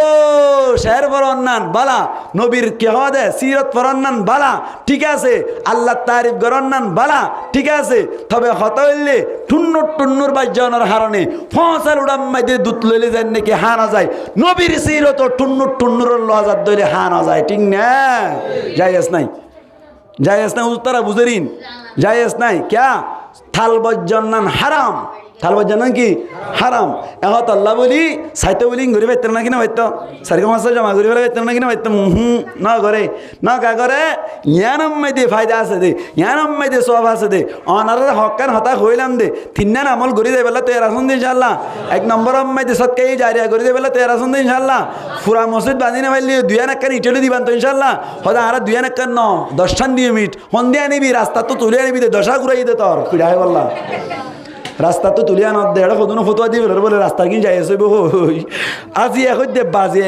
শের পরন্নান বালা নবীর কে দে সিরত পরন্নান বালা ঠিক আছে আল্লাহ তারিফ গরন্নান বালা ঠিক আছে তবে হত হইলে টুন্নুর টুন্নুর বাজ্যানোর হারণে ফসাল উড়াম মাইদে দুধ লইলে যান নাকি হানা যায় নবীর সিরত টুন্নুর টুন্নুর লজাত দইলে হানা যায় ঠিক না জায়েজ নাই জায়েজ না তারা বুঝেরিন জায়েজ নাই ক্যা থাল বজ্জান্নান হারাম থাল বজ্জান্নান কি হারাম এখন আল্লাহ বলি সাইতে বলি ঘুরি পাইতেন না কিনা পাইতো সারিকা মাছ জমা ঘুরি ফেলে পাইতেন না কিনা পাইতো না করে না কা করে ইয়ানম মাইদে ফায়দা আছে দে ইয়ানম মাইদে সব আছে দে অনার হকান হতা হইলাম দে তিননান আমল ঘুরি দে বেলা তৈরি আসুন দে ইনশাল্লাহ এক নম্বর মাইদে সৎকাই জারিয়া ঘুরি দে বেলা তৈরি আসুন দে ইনশাল্লাহ ফুরা মসজিদ বাঁধি না পাইলে দুয়ান একখান ইটেলি দিবান তো ইনশাল্লাহ হদা আর দুয়ান একখান ন 10টান দিয়ে মিট সন্ধ্যা আনিবি রাস্তা তো তুলে আনিবি দে দশা ঘুরাই দে তোর পিড়া হয়ে বললাম রাস্তা তো তুলিয়া ন দে এটা কদনো ফটোয়া দিবে বলে রাস্তা কিন যাই আছে বই আজি এখন দে বাজে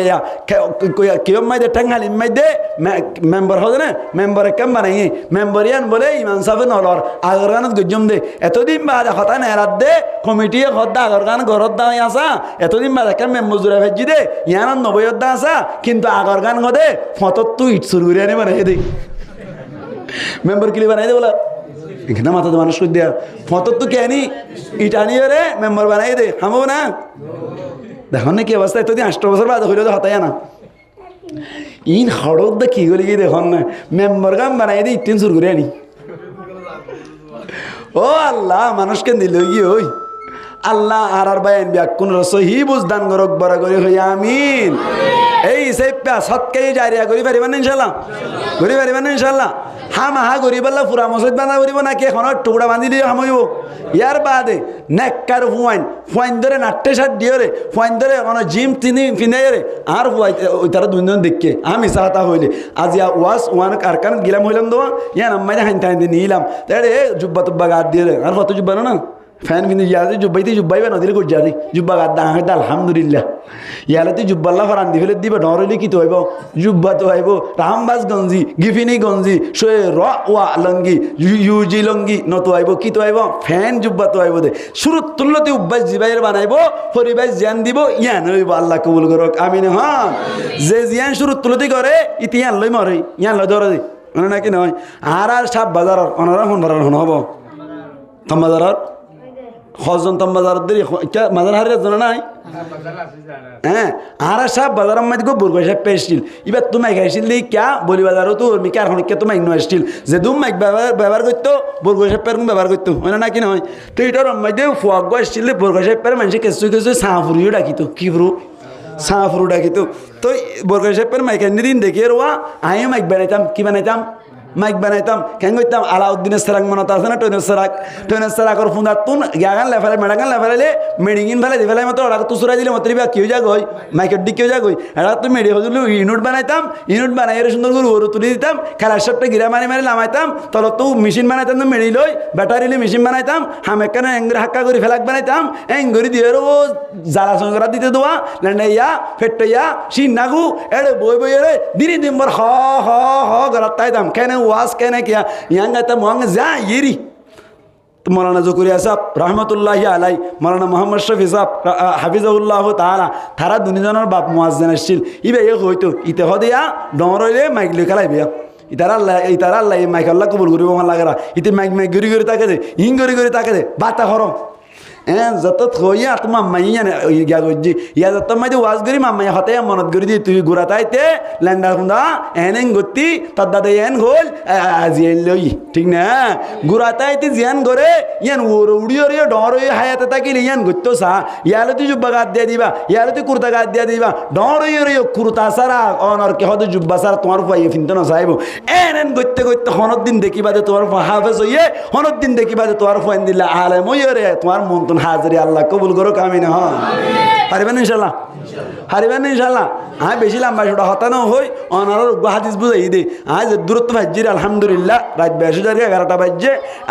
কেউ মাইদে ঠেঙ্গালি মাইদে মেম্বার হবে না মেম্বারে কেম বানাই মেম্বারিয়ান বলে ইমান সাহেব নলর আগর গানত গজ্জম দে এতদিন বাদ হতা নেরাত দে কমিটি হদ্দা আগর গান ঘরত দাঁড়াই আসা এতদিন বাদ একটা মেম্বর জোড়া ভেজি দে ইয়ান 90 দা আসা কিন্তু আগর গান গদে ফটোত তুই ইট শুরু করে আনে বানাই দে মেম্বার কিলি বানাই দে বলা এখানে মাথা তো মানুষ করে দেয়া ফটো তো কে আনি ইটা নিয়ে রে মেম্বার বানাই দে হামবো না দেখো না কি অবস্থা এতদিন 8 বছর বাদ হইলে তো হতাই না ইন হড়ক দা কি গলি গিয়ে দেখুন না মেম্বার গান বানাই দে ইটিন শুরু করে আনি ও আল্লাহ মানুষকে দিল গিয়ে ওই আল্লাহ আর বায়ান ব্যাকুন রসহি বুঝদান গরক বড় করে হই আমিন এই সেপা সৎকাই জারিয়া করি পারিবেন ইনশাআল্লাহ করি পারিবেন ইনশাআল্লাহ হামাহা করি বললা পুরা মসজিদ বানা করিব নাকি এখন টুকরা বান্ধি দিয়ে হামইব ইয়ার বাদে নেককার ফুয়াইন ধরে নাট্যে সাত দিয়ে রে ফুয়াইন ধরে কোনো জিম তিনি ফিনে রে আর ফুয়াই ওই তারা দুজন দেখকে আমি চাহতা হইলে আজ ইয়া ওয়াস ওয়ান কারখান গিলাম হইলাম দোয়া ইয়ান আম্মাই হাইন টাইন দিয়ে নিলাম তাহলে জুব্বা তুব্বা গাদ দিয়ে রে আর কত জুব্বা না ফ্যান কিন্তু ইয়াতে জুব্বাইতে জুব্বাইবে নদীরে করে যাদি জুব্বা গাদ দা হয় আলহামদুলিল্লাহ ইয়ালাতে জুব্বাল্লাহ ফরান দি ফেলে দিবে নরইলে কি তো হইব জুব্বা তো হইব রামবাস গঞ্জি গিফিনি গঞ্জি শোয়ে র ওয়া লঙ্গি ইউজি লঙ্গি নতো হইব কি তো হইব ফ্যান জুব্বা তো হইব দে শুরু তুল্লতে উব্বাস জিবাইয়ের বানাইব পরিবাস জিয়ান দিব ইয়ান হইব আল্লাহ কবুল করক আমিন হ্যাঁ যে জিয়ান শুরু তুলতে করে ইতিয়ান লই মরে ইয়ান লই ধরে দে মানে নাকি নয় আর সাপ বাজারর অনারা হন বাজার হন হব থাম বাজারর হজন তম বাজার দেরি মাজার হারিয়ে জানা নাই হ্যাঁ আর সব বাজার মধ্যে গো বুর্গ সাহেব পেয়েছিল এবার তুমি খাইছিল দি ক্যা বলি বাজারও তো মিকার হনকে তুমি ইনো আসছিল যে দুম মাইক ব্যবহার করতো বুর্গ সাহেব পের ব্যবহার করতো হয় না নাকি নয় তো এটার মধ্যে ফুয়াগ আসছিল বুর্গ সাহেব পের মানুষ কিছু কিছু সাঁফুরিও ডাকিত কি ফুরু সাঁফুরু ডাকিত তো বুর্গ সাহেব পের মাইক দিন দেখে রোয়া আমিও মাইক বানাইতাম কি বানাইতাম মাইক বানাইতাম কেন করতাম আলাউদ্দিনের সেরাক মনত আছে না ট্রেনের সেরাকর ফুঁদার তুন গাগান লেফালে মেডাগান লেফালে মেডিঙিন ফেলে দিফেলে মতো ওরা তো সুরাই দিলে মতো কেউ যা গই মাইকের দিক কেউ যা গই এটা তো মেডি হল ইউনিট বানাইতাম ইউনিট বানাই সুন্দর করে ওরু তুলে দিতাম খেলার সবটা গিরা মারি মারি নামাইতাম তলত তো মেশিন বানাইতাম তো মেডি লই ব্যাটারি মেশিন বানাইতাম হামেকানে এঙ্গরে হাক্কা করে ফেলাক বানাইতাম এঙ্গরি দিয়ে ও জ্বালা সঙ্গরা দিতে দেওয়া লেন্ডাইয়া ফেট্টাইয়া সিন নাগু এড়ে বই বই এড়ে দিনই দিনবার হ হ হ গড়াত তাইতাম কেন ওয়াজ কেনে কিয়া ইয়াং গাইতা মহাং যা ইরি মৌলানা জকুরিয়া সাহেব রহমতুল্লাহি আলাই মৌলানা মোহাম্মদ শফি সাহেব হাফিজাউল্লাহ তাআলা তারা দুজনের বাপ মুয়াজ্জিন আসছিল ইবে হইতো ইতে হদিয়া ডর হইলে মাইক লই খেলাই বিয়া ইতারা আল্লাহ মাইক আল্লাহ কবুল করিব আমার লাগেরা ইতে মাইক মাইক গড়ি গড়ি তাকে দে হিং গড়ি গড়ি তাকে দে বাতা হরম যত থইয়া তোমার মাইয়া গিয়া গজি ইয়া যত মাই ওয়াজ করি মাম্মাই হতে মনত করি দি তুই গুড়া তাইতে ল্যান্ডার খুন্দা এন গতি তার দাদা এন গোল জিয়ান লই ঠিক না গুড়া তাইতে জিয়ান করে ইয়ান উড়িয়ে উড়িয়ে ডর হয়ে হায়াতে তাকিলে ইয়ান গত্তো সা ইয়ালে তুই জুব্বা গাত দিয়া দিবা ইয়ালে তুই কুর্তা গাত দিয়া দিবা ডর হয়ে উড়িয়ে কুর্তা সারা অনর কে হতে জুব্বা সারা তোমার পাইয়ে ফিনতে না চাইব এন গত্তে গত্তে হনত দিন দেখিবা যে তোমার হাফেজ হইয়ে হনত দিন দেখিবা যে তোমার ফাইন দিলে আলেম হইয়ে রে তোমার মন তো হাজারি আল্লাহ কবুল করো কামিন হন পারিবেন ইনশাল্লাহ পারিবেন ইনশাল্লাহ আমি বেশি লম্বা ছোটা হতানো হই অনার হাদিস বুঝাই দে আজ দূরত্ব ভাজ্যির আলহামদুলিল্লাহ রাত 11:11 বাজছে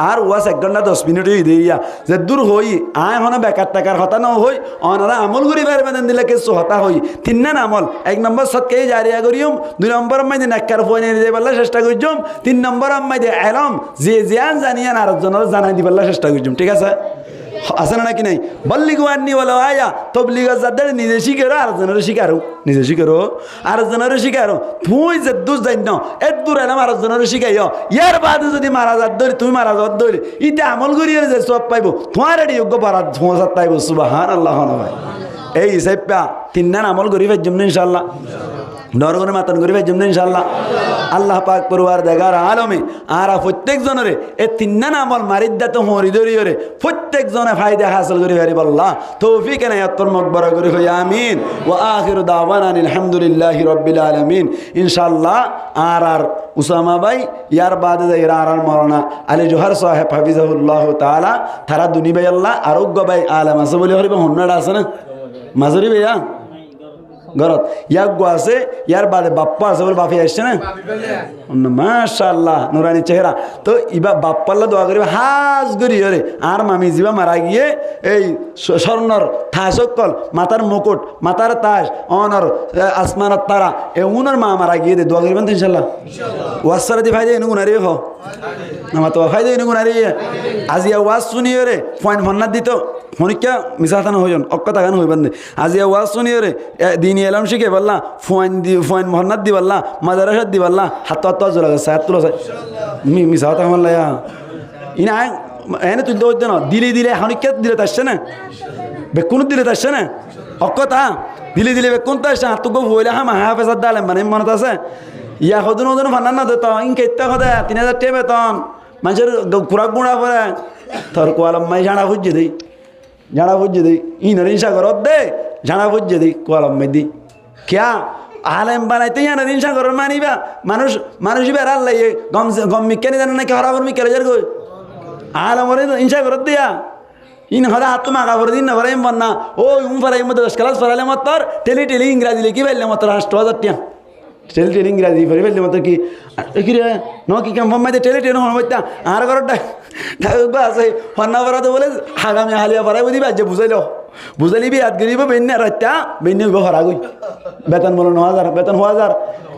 আর ওয়াস 1 ঘন্টা 10 মিনিট হয়ে দিয়া যে দূর হই আয় হন বেকার টাকার হতানো হই অনারা আমল করি পারবেন দিলে কিছু হতা হই 3 না আমল 1 নম্বর সৎকাই জারিয়া করিম 2 নম্বর মাইদে নাক্কার ফোনে দিয়ে বললা চেষ্টা করছুম 3 নম্বর মাইদে এলম যে জিয়ান জানিয়ান আর জনের জানাই দিবল্লা চেষ্টা করছুম ঠিক আছে আছে না নাকি নাই বল্লিগু আন্নি বলো আয়া তবলিগ যাদের নিজে শিখেরো আর জনের শিখারো নিজে শিখেরো আর জনের শিখারো তুই যে দুস যাই ন এর দূর এলাম আর জনের শিখাইও ইয়ার বাদে যদি মারা যাত ধরি তুমি মারা যাত ধরি ইতে আমল করিয়ে যে সব পাইব তোমার এটি যোগ্য পারা ধোঁয়াত পাইব সুবহানাল্লাহ ভাই এই হিসাবটা 3 না আমল করি ভাই জমনে ইনশাআল্লাহ নরগণের মাতন করি ভাই জমনে ইনশাআল্লাহ আল্লাহ পাক পরওয়ার দেগার আলমে আর প্রত্যেক জনের এই 3 না আমল মারিদ্দা তো হরি ধরিয়রে প্রত্যেক জনে ফায়দা হাসিল করি পারিব আল্লাহ তৌফিক এনায়াতর মকবরা করি হই আমিন ওয়া আখিরু দাওয়ানা আলহামদুলিল্লাহি রাব্বিল আলামিন ইনশাআল্লাহ আর উসামা ভাই ইয়ার বাদে যাইরা আর মাওলানা আলী জোহর সাহেব হাফিজাহুল্লাহ তাআলা তারা দুনি ভাই আল্লাহ আরোগ্য ভাই আলেম আছে বলে হরিবা হন্নাড়া আছে না মাজরি ভাইয়া ঘরত ইয়াক গো আছে ইয়ার বাদে বাপ্পা আছে বলে বাপি আসছে না মাশাআল্লাহ নুরানি চেহারা তো ইবা বাপ্পাল্লা দোয়া করিবে হাজ করি রে আর মামি জিবা মারা গিয়ে এই স্বর্ণর থাসকল মাথার মুকুট মাথার তাজ অনর আসমানের তারা এ উনার মা মারা গিয়ে দে দোয়া করিবেন তো ইনশাআল্লাহ ওয়াসারা দি ফায়দা ইনু গুনারি হ নামা তো ফায়দা ইনু গুনারি আজিয়া ওয়াজ শুনিয়ে রে পয়েন্ট ফন্নাত দিত মনিকা মিসাতানো হইজন অক্কতা গান হইবেন আজিয়া ওয়াজ শুনিয়ে রে দিন এলাম শিখে বললা ফোন মহন্নাত দি বললা মাদারাসাত দি বললা হাত হাত জোলা গেছে হাত তুলো মিসাতা মাল্লা ইনা এনে তুলতে হইতে না দিলে দিলে হনিকা দিলে তাসছে না বেকুন দিলে তাসছে না অক্কতা দিলে দিলে বেকুন তো আসছে হাত গো বইলে হ্যাঁ হাফেজাত দালেন মানে মনত আছে ইয়া হদুন হদুন ফান্নান না দিত ইনকে ইত্যা হদে 3000 টাকা বেতন মানুষের খুরাক গুঁড়া পরে তোর কোয়ালাম মাই ঝাড়া খুঁজছে দেই ঝাড়া খুঁজছে দেই ইনার ইনসা ঘরত দে ঝাড়া খুঁজছে দেই কোয়ালাম মাই দি ক্যা আলেম বানাইতে ইয়ানা দিন সাগর মানিবা মানুষ বেড়াল লাগে গম মিকেনি জানে নাকি হরাবর মিকেলে যার গই আলমরে ইনসা ঘরত দিয়া ইন হদা হাত মাগা করে দিন না ফরাইম বন্না ও ফরাই মতো 10 ক্লাস ফরাইলে মতর টেলি ইংরাজি লিখি ফেললে মতর 8000 টাকা টেলি ইংরাজি ফরি ফেললে মতো কি রে ন কি কাম মাইতে টেলি হন মইতা আর ঘরটা ঢাকা আছে হন্না ফরাতে বলে হাগামে হালিয়া ফরাই বুঝি বাজে বুঝালি বি গরিব বেন্যা রাত্তা বেন্যা হরা গই বেতন বলো 9000 বেতন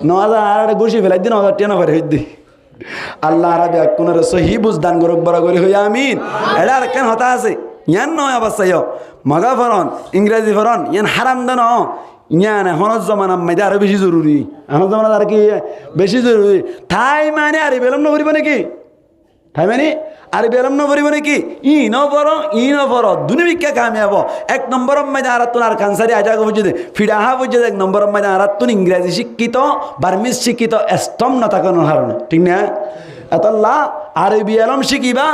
9000 আর গুছি ফেলাই দিন 9000 টাকা ফরে হইদি আল্লাহ রাবে কোন সহি বুঝদান গরক বড় করে হই আমিন এটা আর কেন হতা আছে ইয়ান নয় অবস্থায় মগা ফরন ইংরেজি ফরন ইয়ান হারাম দান ইয়ান হনজ জমানা মাইদা আরো বেশি জরুরি হনজ জমানা আর কি বেশি জরুরি তাই মানে আর বেলম না করিব নাকি তাই মানে আর বেলম না করিব নাকি ই ন পর দুনিবিকা কামিয়াব 1 নম্বর মাইদা আর তুন আর কানসারি আজা বুঝে দে ফিডাহা বুঝে 1 নম্বর মাইদা আর তুন ইংরেজি শিক্ষিত বার্মিজ শিক্ষিত স্তম না তাকানোর হারণে ঠিক না আল্লাহ আরবি আলম শিখিবা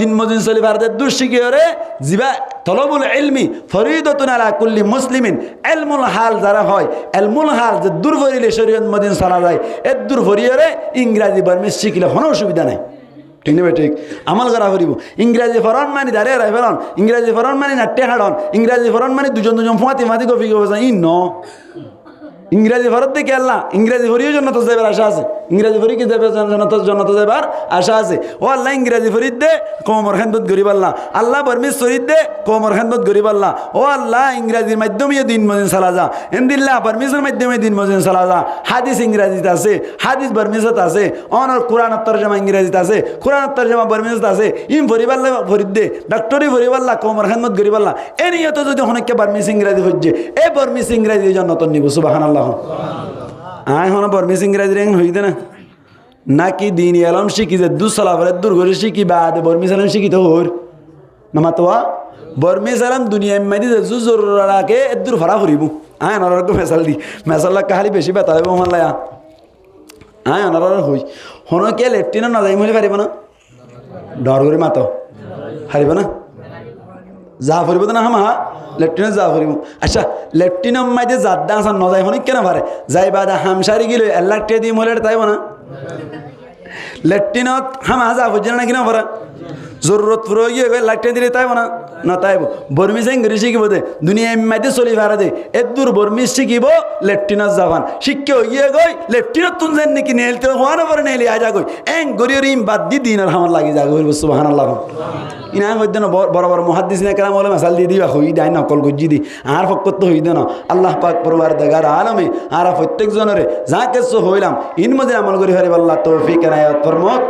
দিন মদিন চলি ভারতের দূর শিখিওরে জিবা তলবুল ইলমি ফরিদতুন আলা কুল্লি মুসলিমিন ইলমুল হাল যারা হয় ইলমুল হাল যে দূর ভরিলে শরীয়ত মদিন চলা যায় এর দূর ভরিওরে ইংরাজি বার্মিজ শিখিলে কোনো অসুবিধা নাই ঠিক না ঠিক আমল করা করিব ইংরাজি ফরন মানি দাঁড়িয়ে রায় ফেরন ইংরাজি ফরন মানি নাট্যে হাড়ন ইংরাজি ফরন মানি দুজন ফুয়াতি মাতি গফি গফি ই ন ইংরেজি ফরত দেখে আল্লাহ ইংরেজি ফরিও জন্নত যাবার আশা আছে, ইংরেজি ফরি কি যাবে জন্নত যাবার আশা আছে। ও আল্লাহ ইংরেজি ফরিদ দে কোমর খেন্দত গরিব আল্লাহ, আল্লাহ বর্মিস শরীদ দে কোমর খেন্দত গরিব আল্লাহ। ও আল্লাহ ইংরেজির মাধ্যমে দিন মজিন চালা যা, এন্দিল্লা বর্মিসের মাধ্যমে দিন মজিন চালা যা। হাদিস ইংরেজিতে আছে, হাদিস বর্মিসত আছে, অনর কোরআনের তরজমা ইংরেজিতে আছে, কোরআনের তরজমা বর্মিসত আছে। ইম ফরিবাল্লা ফরিদ দে ডাক্তরি ফরিবাল্লা কোমর খেন্দত গরিব আল্লাহ। এ নিয়ত যদি অনেককে বর্মিস ইংরেজি হচ্ছে, এ বর্মিস ইংরেজি জন্নত নিব সুবহানাল্লাহ। আয় হন বর্মিস ইংরেজি রেং হইতে না নাকি দিন এলম শিখি যে দু সালাফের দূর করে শিখি বাদে বর্মিস এলম শিখি তো হোর নামাতোয়া বর্মিস এলম দুনিয়া মাইদি যে জুজুর রাখে দূর ভরা করিব। আয় অনারকে মেসাল দি মেসাল্লা কাহালি বেশি বেতা হইব মাল্লায়া। আয় অনার হই হনকে লেফটিনে না যাই মলি পারিব না, ডর করে মাতো হারিব না, যা ফুরিব তো না হামা লেফটিনে যা ফুরিব। আচ্ছা লেফটিনে মাইতে যাদ্দা আসা নজাই হনিক কেন পারে যাই বাদা হামসারি গিল এল্লাহ টিয়া দিয়ে মলে তাইব না। লেফটিনত হামা যা ফুরছে না কিনা পারা জরুরত ফুরো গিয়ে লাইটে দিলে তাইব না, না তাইব বর্মিস ইংরেজি শিখিব দে দুনিয়া মাইতে চলি ভাড়া দে এদুর বর্মিস শিখিব লেফটিনত যাবান শিক্ষে গিয়ে গই লেফটিনত তুন যেন নাকি নেলতে হওয়া না পরে নেলি আজা গই এং গরিয়র ইম বাদ দি দিন আর হামার লাগি যা গই সুবহানাল্লাহ। ইনা হইতে না বড় বড় মুহাদ্দিস নে কালাম বলে মাসাল দিয়ে দিবা হই দাই নকল গজ্জি দি আর ফকত তো হইতে না। আল্লাহ পাক পরওয়ারদিগার আলমে আর প্রত্যেক জনরে যা কিছু হইলাম ইন মধ্যে আমল করি হারিব আল্লাহ তৌফিক এনায়েত ফরমাক।